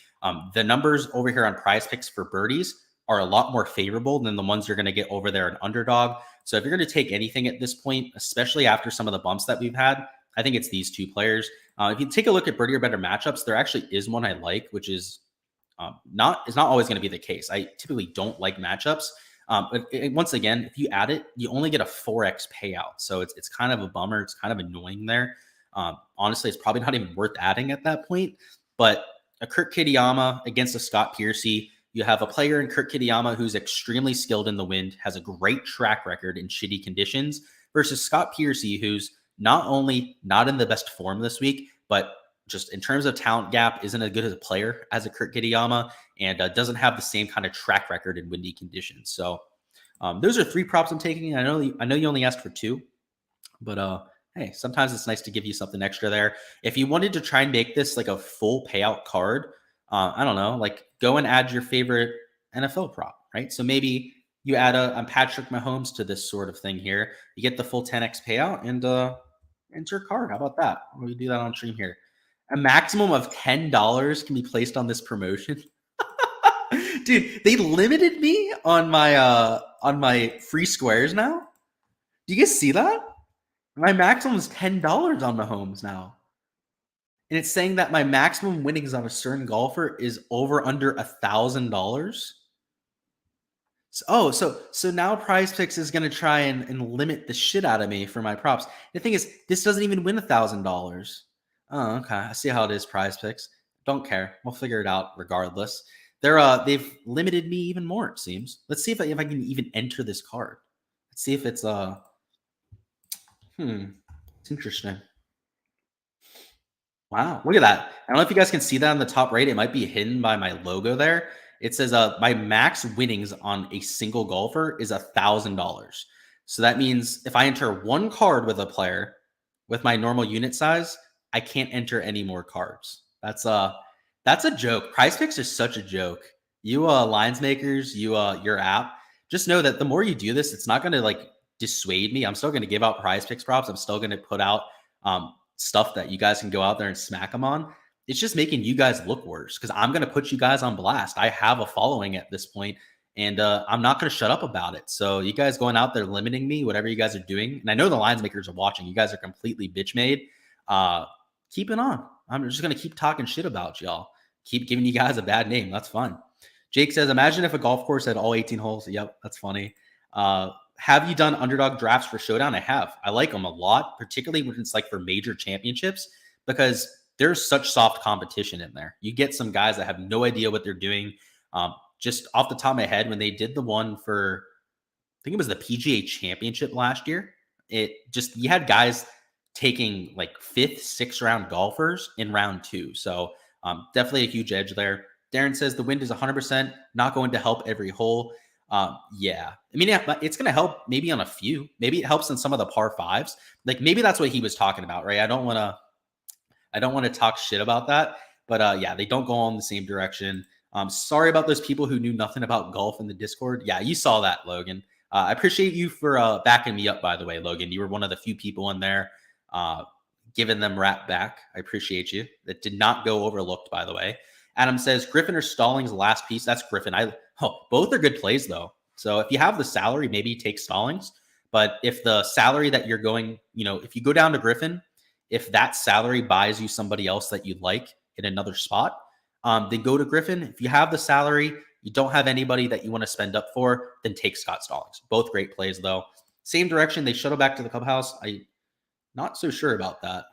[SPEAKER 1] The numbers over here on prize picks for birdies are a lot more favorable than the ones you're going to get over there in Underdog. So if you're going to take anything at this point, especially after some of the bumps that we've had, I think it's these two players. If you take a look at birdie or better matchups, there actually is one I like, which is not always going to be the case. I typically don't like matchups. But once again, if you add it, you only get a 4x payout. So it's kind of a bummer. It's kind of annoying there. Honestly, it's probably not even worth adding at that point. But a Kurt Kitayama against a Scott Piercy, you have a player in Kurt Kitayama who's extremely skilled in the wind, has a great track record in shitty conditions, versus Scott Piercy, who's not only not in the best form this week, but just in terms of talent gap, isn't as good as a player as a Kurt Kitayama, and doesn't have the same kind of track record in windy conditions. So those are 3 props I'm taking. I know you only asked for 2, but hey, sometimes it's nice to give you something extra there. If you wanted to try and make this like a full payout card, I don't know, like go and add your favorite NFL prop, right? So maybe you add a Patrick Mahomes to this sort of thing here. You get the full 10x payout and enter a card. How about that? We do that on stream here. A maximum of $10 can be placed on this promotion. Dude, they limited me on my free squares now. Do you guys see that? My maximum is $10 on Mahomes now. And it's saying that my maximum winnings on a certain golfer is over under $1,000. So now Prize Picks is going to try and limit the shit out of me for my props. The thing is, this doesn't even win $1,000. Oh, okay. I see how it is, Prize Picks. Don't care. We'll figure it out regardless. They've limited me even more, it seems. Let's see if I can even enter this card. Let's see if it's it's interesting. Wow, look at that. I don't know if you guys can see that on the top right. It might be hidden by my logo there. It says my max winnings on a single golfer is $1,000. So that means if I enter one card with a player with my normal unit size, I can't enter any more cards. That's a joke. Prize Picks is such a joke. You lines makers, your app, just know that the more you do this, it's not going to like dissuade me. I'm still going to give out Prize Picks props. I'm still going to put out stuff that you guys can go out there and smack them on. It's just making you guys look worse because I'm going to put you guys on blast. I have a following at this point, and I'm not going to shut up about it. So you guys going out there limiting me, whatever you guys are doing, and I know the lines makers are watching. You guys are completely bitch made. Keep it on. I'm just going to keep talking shit about y'all. Keep giving you guys a bad name. That's fun. Jake says, imagine if a golf course had all 18 holes. Yep, that's funny. Have you done underdog drafts for Showdown? I have. I like them a lot, particularly when it's like for major championships, because there's such soft competition in there. You get some guys that have no idea what they're doing. Just off the top of my head, when they did the one for, I think it was the PGA Championship last year, you had guys taking like 5th, 6th round golfers in round 2. So definitely a huge edge there. Darren says the wind is 100% not going to help every hole. Yeah. I mean, yeah, it's going to help maybe on a few. Maybe it helps in some of the par 5s. Like maybe that's what he was talking about, right? I don't want to talk shit about that. But yeah, they don't go in the same direction. Sorry about those people who knew nothing about golf in the Discord. Yeah, you saw that, Logan. I appreciate you for backing me up, by the way, Logan. You were one of the few people in there giving them rap back. I appreciate you. That did not go overlooked, by the way. Adam says, Griffin or Stallings last piece. That's Griffin. Both are good plays, though. So if you have the salary, maybe take Stallings. But if the salary that you're going, if you go down to Griffin, if that salary buys you somebody else that you like in another spot, then go to Griffin. If you have the salary, you don't have anybody that you want to spend up for, then take Scott Stallings. Both great plays, though. Same direction. They shuttle back to the clubhouse. I'm not so sure about that,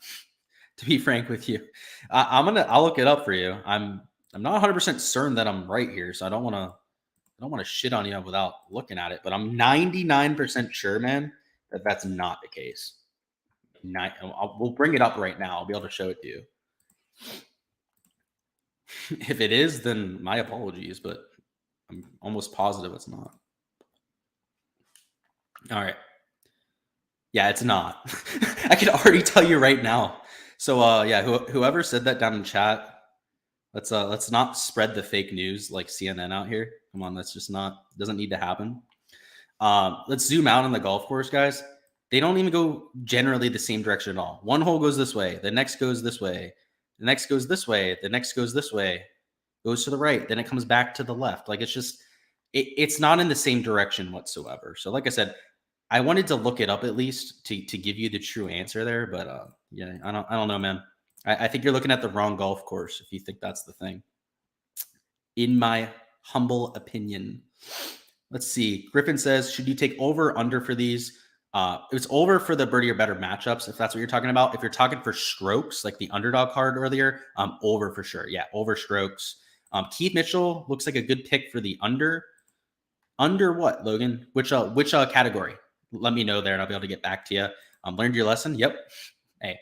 [SPEAKER 1] to be frank with you. I'll look it up for you. I'm not 100% certain that I'm right here, so I don't want to shit on you without looking at it. But I'm 99% sure, man, that that's not the case. We'll bring it up right now. I'll be able to show it to you. If it is, then my apologies, but I'm almost positive it's not. All right. Yeah, it's not. I can already tell you right now. So yeah, whoever said that down in chat, let's not spread the fake news like CNN out here. Come on, that's just doesn't need to happen. Let's zoom out on the golf course, guys. They don't even go generally the same direction at all. One hole goes this way, the next goes this way, the next goes this way, the next goes this way, goes to the right, then it comes back to the left. Like it's not in the same direction whatsoever. So like I said, I wanted to look it up at least to give you the true answer there, but yeah, I don't know, man. I think you're looking at the wrong golf course if you think that's the thing. In my humble opinion. Let's see. Griffin says, should you take over or under for these? It's over for the birdie or better matchups, if that's what you're talking about. If you're talking for strokes, like the underdog card earlier, over for sure. Yeah, over strokes. Keith Mitchell looks like a good pick for the under. Under what, Logan? Which category? Let me know there, and I'll be able to get back to you. Learned your lesson? Yep. Hey,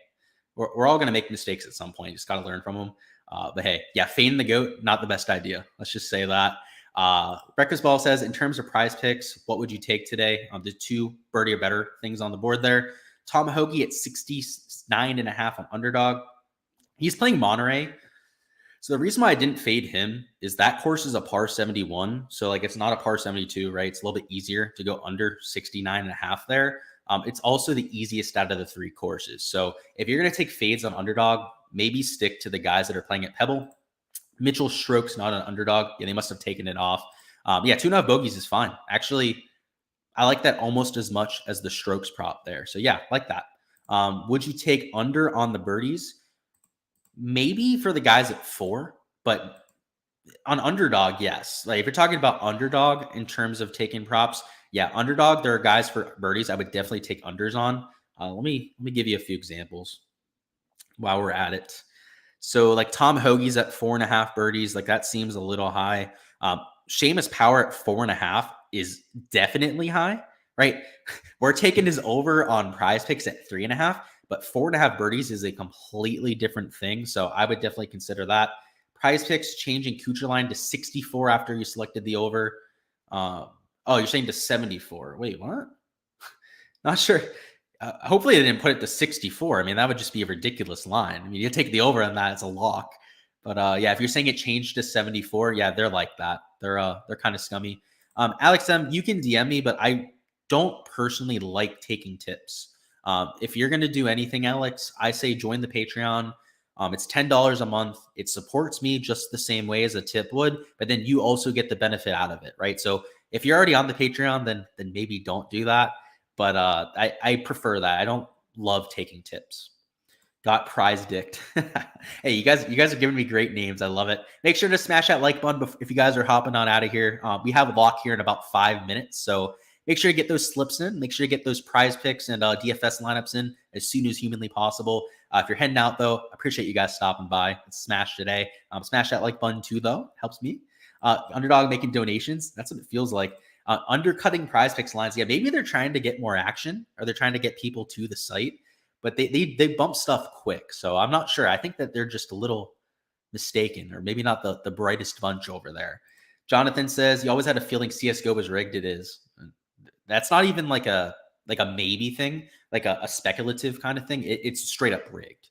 [SPEAKER 1] we're all going to make mistakes at some point. You just got to learn from them. But hey, yeah, feign the goat, not the best idea. Let's just say that. Breakfast Ball says, in terms of prize picks, what would you take today? The 2 birdie or better things on the board there. Tom Hoagie at 69.5 on Underdog. He's playing Monterey. So the reason why I didn't fade him is that course is a par 71. So like it's not a par 72, right? It's a little bit easier to go under 69.5 there. It's also the easiest out of the 3 courses. So if you're going to take fades on Underdog, maybe stick to the guys that are playing at Pebble. Mitchell Strokes, not an Underdog. Yeah, they must have taken it off. Yeah, 2.5 bogeys is fine. Actually, I like that almost as much as the strokes prop there. So yeah, like that. Would you take under on the birdies? Maybe for the guys at 4, but on Underdog, yes. Like if you're talking about Underdog in terms of taking props, yeah, Underdog, there are guys for birdies I would definitely take unders on. Let me give you a few examples while we're at it. So like Tom Hoagie's at 4.5 birdies, like that seems a little high. Seamus Power at 4.5 is definitely high, right? We're taking his over on prize picks at 3.5, but 4.5 birdies is a completely different thing. So I would definitely consider that. Prize picks changing Kucherline to 64 after you selected the over. Oh, you're saying to 74. Wait, what? Not sure. Hopefully they didn't put it to 64. I mean, that would just be a ridiculous line. I mean, you take the over on that, it's a lock. But yeah, if you're saying it changed to 74, yeah, they're like that. They're kind of scummy. Alex M, you can DM me, but I don't personally like taking tips. If you're going to do anything, Alex, I say join the Patreon. It's $10 a month. It supports me just the same way as a tip would, but then you also get the benefit out of it, right? So if you're already on the Patreon, then maybe don't do that. But I prefer that. I don't love taking tips. Got prize dicked. Hey, you guys are giving me great names. I love it. Make sure to smash that like button if you guys are hopping on out of here. We have a lock here in about 5 minutes. So Make sure you get those slips in. Make sure you get those prize picks and DFS lineups in as soon as humanly possible. If you're heading out, though, I appreciate you guys stopping by. Let's smash today. Smash that like button, too, though. Helps me. Underdog making donations. That's what it feels like. Undercutting prize picks lines. Yeah, maybe they're trying to get more action or they're trying to get people to the site, but they bump stuff quick. So I'm not sure. I think that they're just a little mistaken or maybe not the brightest bunch over there. Jonathan says, you always had a feeling CSGO was rigged. It is. That's not even like a maybe thing, like a speculative kind of thing. It's straight up rigged.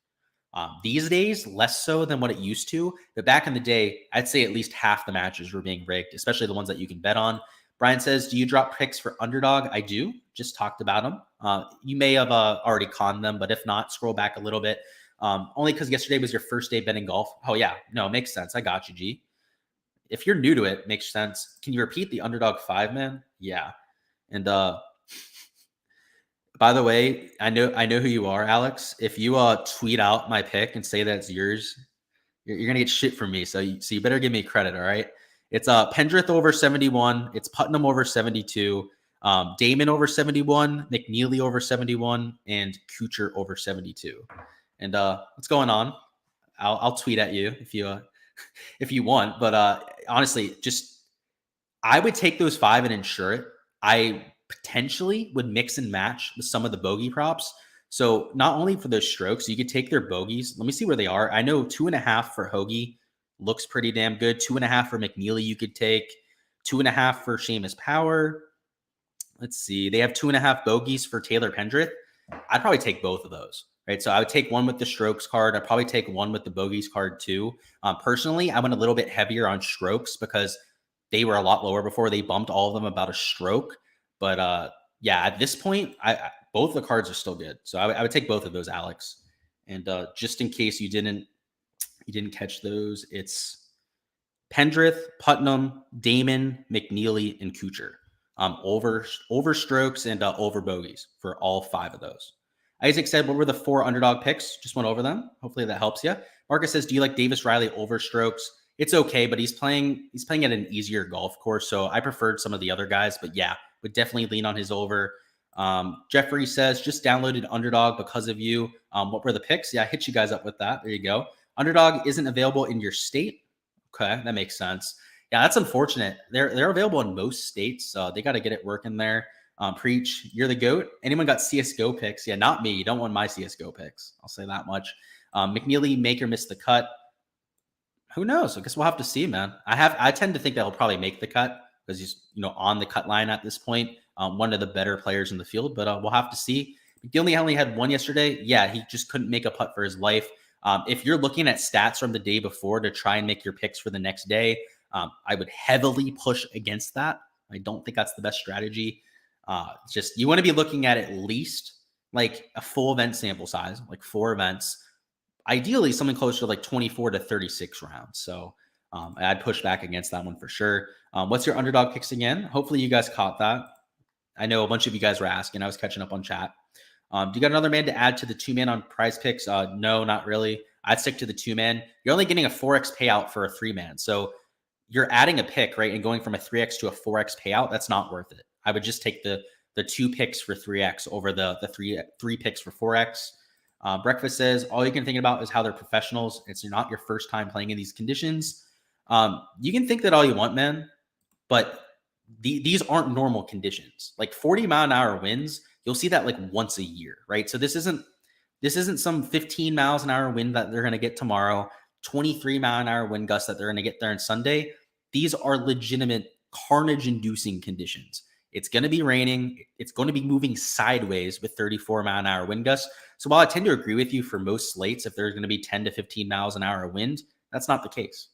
[SPEAKER 1] These days, less so than what it used to. But back in the day, I'd say at least half the matches were being rigged, especially the ones that you can bet on. Brian says, do you drop picks for Underdog? I do. Just talked about them. You may have already conned them, but if not, scroll back a little bit. Only because yesterday was your first day betting golf. Oh, yeah. No, it makes sense. I got you, G. If you're new to it, makes sense. Can you repeat the Underdog 5, man? Yeah. And by the way, I know who you are, Alex. If you tweet out my pick and say that's yours, you're gonna get shit from me. So you better give me credit, all right? It's Pendrith over 71. It's Putnam over 72. Damon over 71. McNeely over 71, and Kuchar over 72. And what's going on? I'll tweet at you if you want. But honestly, just I would take those 5 and insure it. I potentially would mix and match with some of the bogey props. So not only for those strokes, you could take their bogeys. Let me see where they are. I know 2.5 for Hoagie looks pretty damn good. 2.5 for McNeely you could take. 2.5 for Seamus Power. Let's see. They have 2.5 bogeys for Taylor Pendrith. I'd probably take both of those, right? So I would take one with the strokes card. I'd probably take one with the bogeys card too. Personally, I went a little bit heavier on strokes because they were a lot lower before. They bumped all of them about a stroke. But yeah, at this point, both the cards are still good. So I would take both of those, Alex. And just in case you didn't catch those, it's Pendrith, Putnam, Damon, McNeely, and Kuchar. Over strokes and over bogeys for all 5 of those. Isaac said, what were the 4 Underdog picks? Just went over them. Hopefully that helps you. Marcus says, do you like Davis Riley over strokes? It's okay, but he's playing at an easier golf course. So I preferred some of the other guys, but yeah, would definitely lean on his over. Jeffrey says, just downloaded Underdog because of you. What were the picks? Yeah, I hit you guys up with that. There you go. Underdog isn't available in your state. Okay, that makes sense. Yeah, that's unfortunate. They're available in most states. They got to get it working there. Preach, you're the GOAT. Anyone got CSGO picks? Yeah, not me. You don't want my CSGO picks. I'll say that much. McNeely, make or miss the cut. Who knows? I guess we'll have to see, man. I tend to think that he'll probably make the cut because he's on the cut line at this point. One of the better players in the field, but we'll have to see. McNeely only had one yesterday. Yeah, he just couldn't make a putt for his life. If you're looking at stats from the day before to try and make your picks for the next day, I would heavily push against that. I don't think that's the best strategy. Just you want to be looking at least like a full event sample size, like 4 events. Ideally, something closer to like 24 to 36 rounds. So I'd push back against that one for sure. What's your Underdog picks again? Hopefully you guys caught that. I know a bunch of you guys were asking. I was catching up on chat. Do you got another man to add to the 2-man on prize picks? No, not really. I'd stick to the 2-man. You're only getting a 4x payout for a 3-man. So you're adding a pick, right? And going from a 3x to a 4x payout, that's not worth it. I would just take the 2 picks for 3x over the three picks for 4x. Breakfast says, all you can think about is how they're professionals. It's not your first time playing in these conditions. You can think that all you want, man, but these aren't normal conditions. Like 40-mile-an-hour winds, you'll see that like once a year, right? So this isn't some 15 miles an hour wind that they're going to get tomorrow, 23-mile-an-hour wind gusts that they're going to get there on Sunday. These are legitimate carnage-inducing conditions. It's going to be raining. It's going to be moving sideways with 34-mile-an-hour wind gusts. So while I tend to agree with you for most slates, if there's going to be 10 to 15 miles an hour wind, that's not the case.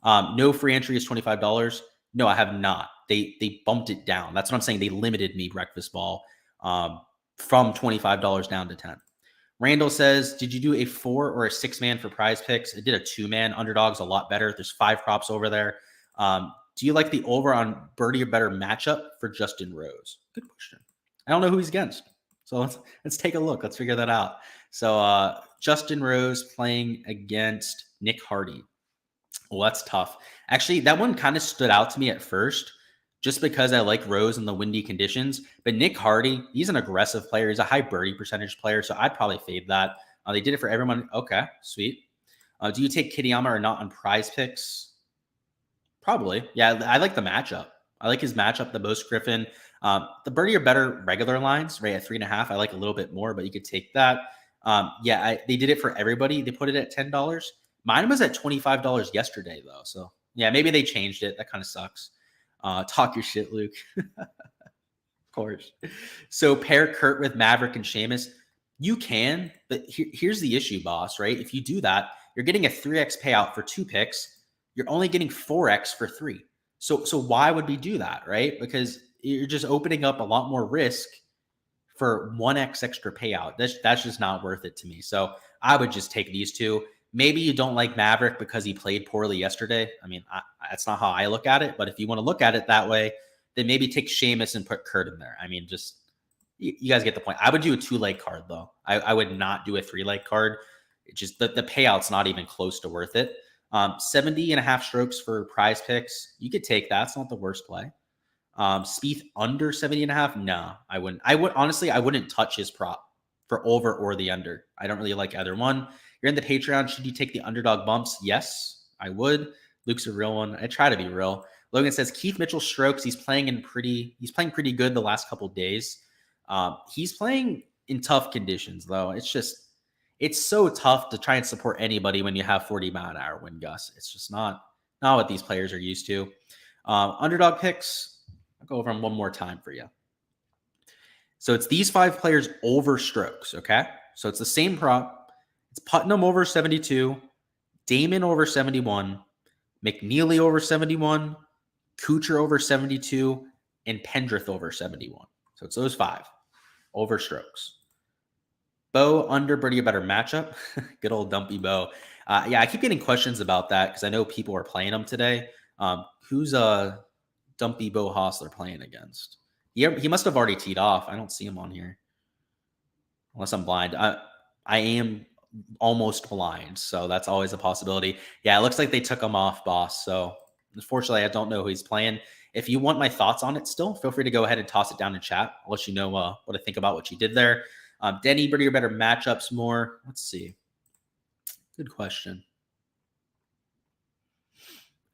[SPEAKER 1] No free entry is $25. No, I have not. They bumped it down. That's what I'm saying. They limited me, Breakfast Ball, from $25 down to 10. Randall says, did you do a 4 or a 6-man for prize picks? I did a 2-man. Underdog's a lot better. There's 5 props over there. Do you like the over on birdie or better matchup for Justin Rose? Good question. I don't know who he's against. So let's take a look. Let's figure that out. So Justin Rose playing against Nick Hardy. Well, that's tough. Actually, that one kind of stood out to me at first. just because I like Rose in the windy conditions. But Nick Hardy, he's an aggressive player. He's a high birdie percentage player, so I'd probably fade that. They did it for everyone. Okay, sweet. Do you take Kitayama or not on prize picks? Probably. Yeah, I like the matchup. I like his matchup the most, Griffin. The birdie are better regular lines, right? At 3.5, I like a little bit more, but you could take that. They did it for everybody. They put it at $10. Mine was at $25 yesterday, though. So, yeah, maybe they changed it. That kind of sucks. Talk your shit, Luke. Of course. So, pair Kurt with Maverick and Sheamus. You can, but here's the issue, boss, right? If you do that, you're getting a 3x payout for 2 picks. You're only getting 4x for 3. So why would we do that, right? Because you're just opening up a lot more risk for 1x extra payout. That's just not worth it to me. So I would just take these two. Maybe you don't like Maverick because he played poorly yesterday. I mean, that's not how I look at it. But if you want to look at it that way, then maybe take Sheamus and put Kurt in there. I mean, just you guys get the point. I would do a 2-leg card, though. I would not do a 3-leg card. It just the payout's not even close to worth it. 70.5 strokes for prize picks. You could take that. It's not the worst play. Spieth under 70.5. No, I wouldn't. Honestly, I wouldn't touch his prop for over or the under. I don't really like either one. You're in the Patreon. Should you take the underdog bumps? Yes, I would. Luke's a real one. I try to be real. Logan says Keith Mitchell strokes. He's playing pretty good the last couple of days. He's playing in tough conditions, though. It's so tough to try and support anybody when you have 40-mile-an-hour wind gusts. It's just not what these players are used to. Underdog picks, I'll go over them one more time for you. So it's these 5 players over strokes, okay? So it's the same prop. It's Putnam over 72, Damon over 71, McNeely over 71, Kuchar over 72, and Pendrith over 71. So it's those 5 over strokes. Bo under birdie a better matchup. Good old Dumpy Bo. I keep getting questions about that because I know people are playing them today. Who's Dumpy Bo Hostler playing against? He must have already teed off. I don't see him on here. Unless I'm blind. I am almost blind, so that's always a possibility. Yeah, it looks like they took him off, boss. So unfortunately, I don't know who he's playing. If you want my thoughts on it still, feel free to go ahead and toss it down in chat. I'll let you know what I think about what you did there. Denny, birdie or better matchups more. Let's see. Good question.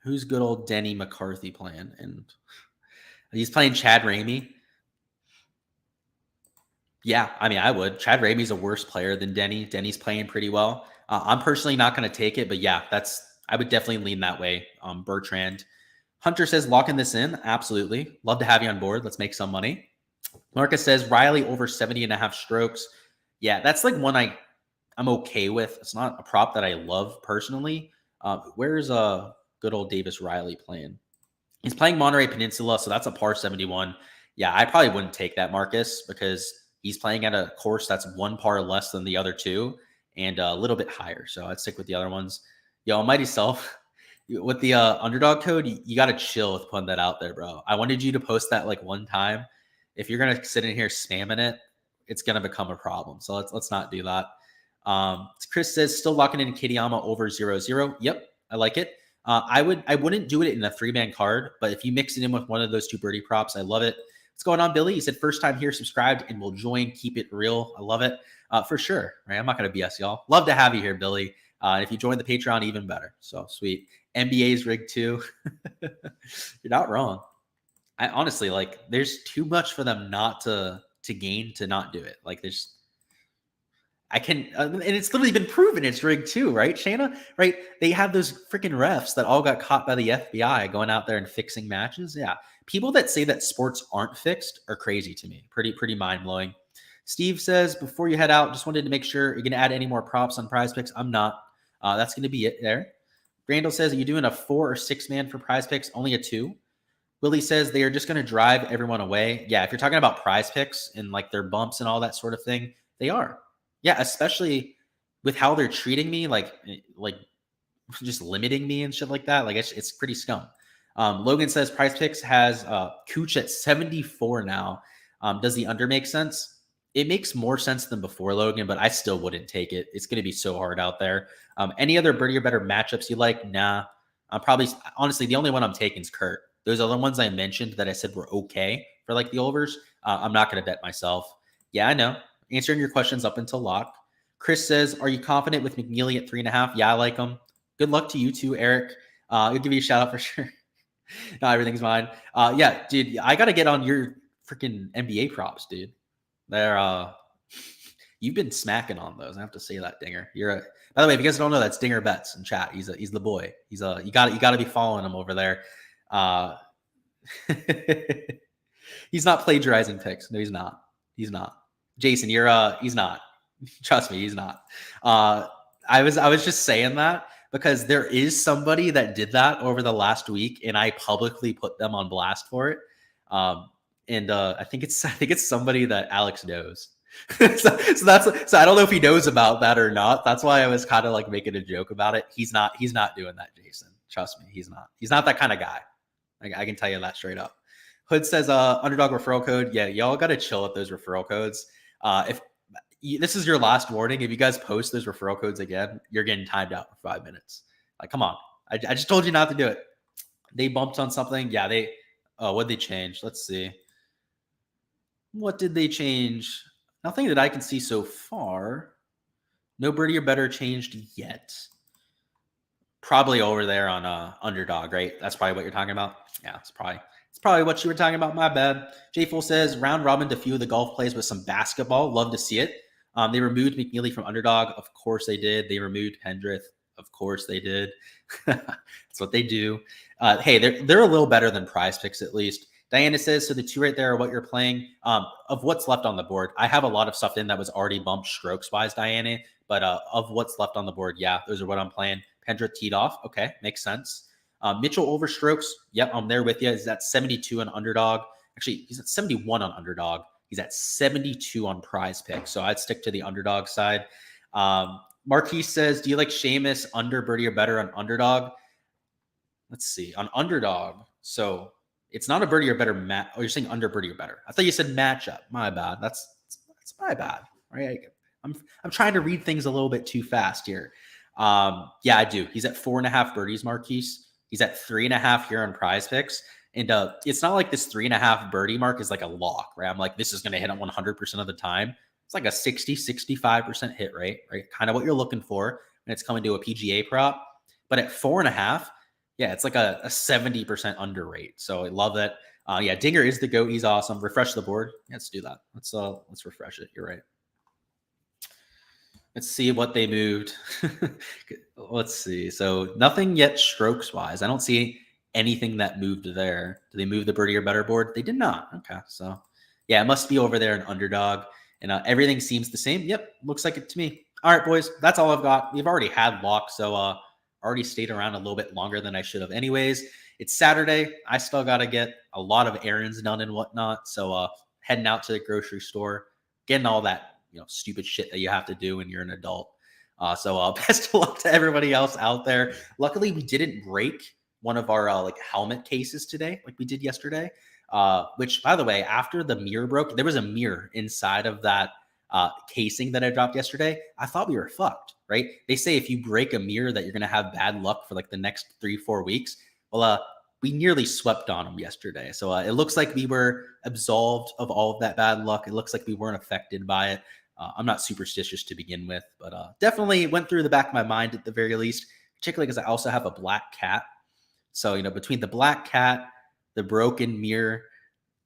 [SPEAKER 1] Who's good old Denny McCarthy playing? And he's playing Chad Ramey. Yeah, I mean, I would. Chad Ramey's a worse player than Denny. Denny's playing pretty well. I'm personally not going to take it, but yeah, I would definitely lean that way. Bertrand. Hunter says, locking this in. Absolutely. Love to have you on board. Let's make some money. Marcus says, Riley over 70.5 strokes. Yeah, that's like one I'm okay with. It's not a prop that I love personally. Where's good old Davis Riley playing? He's playing Monterey Peninsula, so that's a par 71. Yeah, I probably wouldn't take that, Marcus, because he's playing at a course that's 1 par less than the other 2 and a little bit higher. So I'd stick with the other ones. Yo, Almighty Self, with the underdog code, you got to chill with putting that out there, bro. I wanted you to post that like one time. If you're going to sit in here spamming it, it's going to become a problem. So let's not do that. Chris says, still locking in Kitayama over 0-0. Yep, I like it. I wouldn't do it in a 3-man card, but if you mix it in with one of those 2 birdie props, I love it. What's going on, Billy? He said, first time here, subscribed, and we'll join. Keep it real. I love it. For sure. Right? I'm not going to BS y'all. Love to have you here, Billy. If you join the Patreon, even better. So sweet. NBA's rigged too. You're not wrong. I honestly, like, there's too much for them not to gain to not do it. Like, and it's literally been proven it's rigged too, right, Shayna? Right? They have those freaking refs that all got caught by the FBI going out there and fixing matches. Yeah. People that say that sports aren't fixed are crazy to me. Pretty mind-blowing. Steve says, before you head out, just wanted to make sure you're going to add any more props on prize picks. I'm not. That's going to be it there. Randall says, are you doing a 4 or 6 man for prize picks? Only a 2. Willie says they are just going to drive everyone away. Yeah, if you're talking about prize picks and like their bumps and all that sort of thing, they are. Yeah, especially with how they're treating me, like just limiting me and shit like that. Like it's pretty scum. Logan says prize picks has Cooch at 74 now. Does the under make sense? It makes more sense than before, Logan, but I still wouldn't take it. It's going to be so hard out there. Any other birdie or better matchups you like? Nah. I'm probably, honestly, the only one I'm taking is Kurt. Those other ones I mentioned that I said were okay for like the overs, I'm not going to bet myself. Yeah, I know. Answering your questions up until lock. Chris says, are you confident with McNeely at 3.5? Yeah, I like him. Good luck to you too, Eric. I'll give you a shout out for sure. No, everything's fine. Yeah, dude, I got to get on your freaking NBA props, dude. They're, you've been smacking on those. I have to say that, Dinger. By the way, if you guys don't know, that's Dinger Bets in chat. He's the boy. You got to be following him over there. He's not plagiarizing picks. No, he's not. He's not. Jason, he's not. Trust me, he's not. I was just saying that because there is somebody that did that over the last week, and I publicly put them on blast for it. And I think it's somebody that Alex knows. so I don't know if he knows about that or not. That's why I was kind of like making a joke about it. He's not doing that, Jason. Trust me, he's not that kind of guy. I can tell you that straight up. Hood says, Underdog referral code. Yeah, y'all got to chill with those referral codes. If this is your last warning, if you guys post those referral codes again, you're getting timed out for 5 minutes. Like, come on. I just told you not to do it. They bumped on something. Yeah, what'd they change? Let's see. What did they change? Nothing that I can see so far. No birdie or better changed yet. Probably over there on Underdog, right? That's probably what you're talking about. Yeah, it's probably what you were talking about. My bad. J Full says round robin to few of the golf plays with some basketball. Love to see it. They removed McNeely from Underdog. Of course they did. They removed Pendrith. Of course they did. That's what they do. Hey, they're a little better than Prize Picks at least. Diana says, so the two right there are what you're playing. Of what's left on the board, I have a lot of stuff in that was already bumped strokes-wise, Diana. But of what's left on the board, yeah, those are what I'm playing. Pendrith teed off. Okay, makes sense. Mitchell over strokes. Yep, I'm there with you. He's at 72 on Underdog. Actually, he's at 71 on Underdog. He's at 72 on Prize Picks. So I'd stick to the Underdog side. Marquise says, do you like Seamus under birdie or better on Underdog? Let's see. On Underdog, so it's not a birdie or better match. Oh, you're saying under birdie or better. I thought you said matchup. My bad. That's my bad. Right? I'm trying to read things a little bit too fast here. Yeah, I do. He's at 4.5 birdies, Marquise. He's at 3.5 here on Prize Picks. And it's not like this 3.5 birdie mark is like a lock, right? I'm like, this is going to hit it 100% of the time. It's like a 65% hit rate, right? Kind of what you're looking for when it's coming to a PGA prop. But at 4.5, yeah, it's like a 70% under rate. So I love that. Yeah, Dinger is the GOAT. He's awesome. Refresh the board. Yeah, let's do that. Let's refresh it. You're right. Let's see what they moved. Let's see. So nothing yet strokes wise. I don't see anything that moved there. Did they move the birdie or better board? They did not. Okay. So yeah, it must be over there in Underdog. And everything seems the same. Yep. Looks like it to me. All right, boys. That's all I've got. We've already had lock. So already stayed around a little bit longer than I should have anyways. It's Saturday. I still got to get a lot of errands done and whatnot. So heading out to the grocery store, getting all that stupid shit that you have to do when you're an adult. So best of luck to everybody else out there. Luckily, we didn't break one of our like helmet cases today, like we did yesterday. Which, by the way, after the mirror broke, there was a mirror inside of that casing that I dropped yesterday. I thought we were fucked, right? They say if you break a mirror that you're going to have bad luck for like the next 3-4 weeks. Well, we nearly swept on them yesterday. So it looks like we were absolved of all of that bad luck. It looks like we weren't affected by it. I'm not superstitious to begin with, but definitely went through the back of my mind at the very least, particularly because I also have a black cat. So, between the black cat, the broken mirror,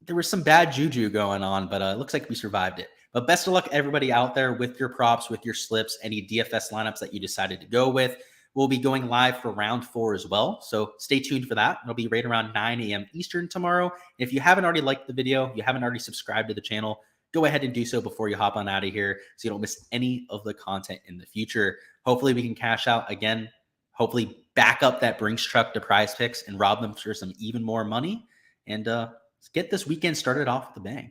[SPEAKER 1] there was some bad juju going on, but it looks like we survived it. But best of luck, everybody out there with your props, with your slips, any DFS lineups that you decided to go with. We'll be going live for round 4 as well. So stay tuned for that. It'll be right around 9 a.m. Eastern tomorrow. If you haven't already liked the video, you haven't already subscribed to the channel, go ahead and do so before you hop on out of here so you don't miss any of the content in the future. Hopefully we can cash out again. Hopefully back up that Brinks truck to Prize Picks and rob them for some even more money. And get this weekend started off with a bang.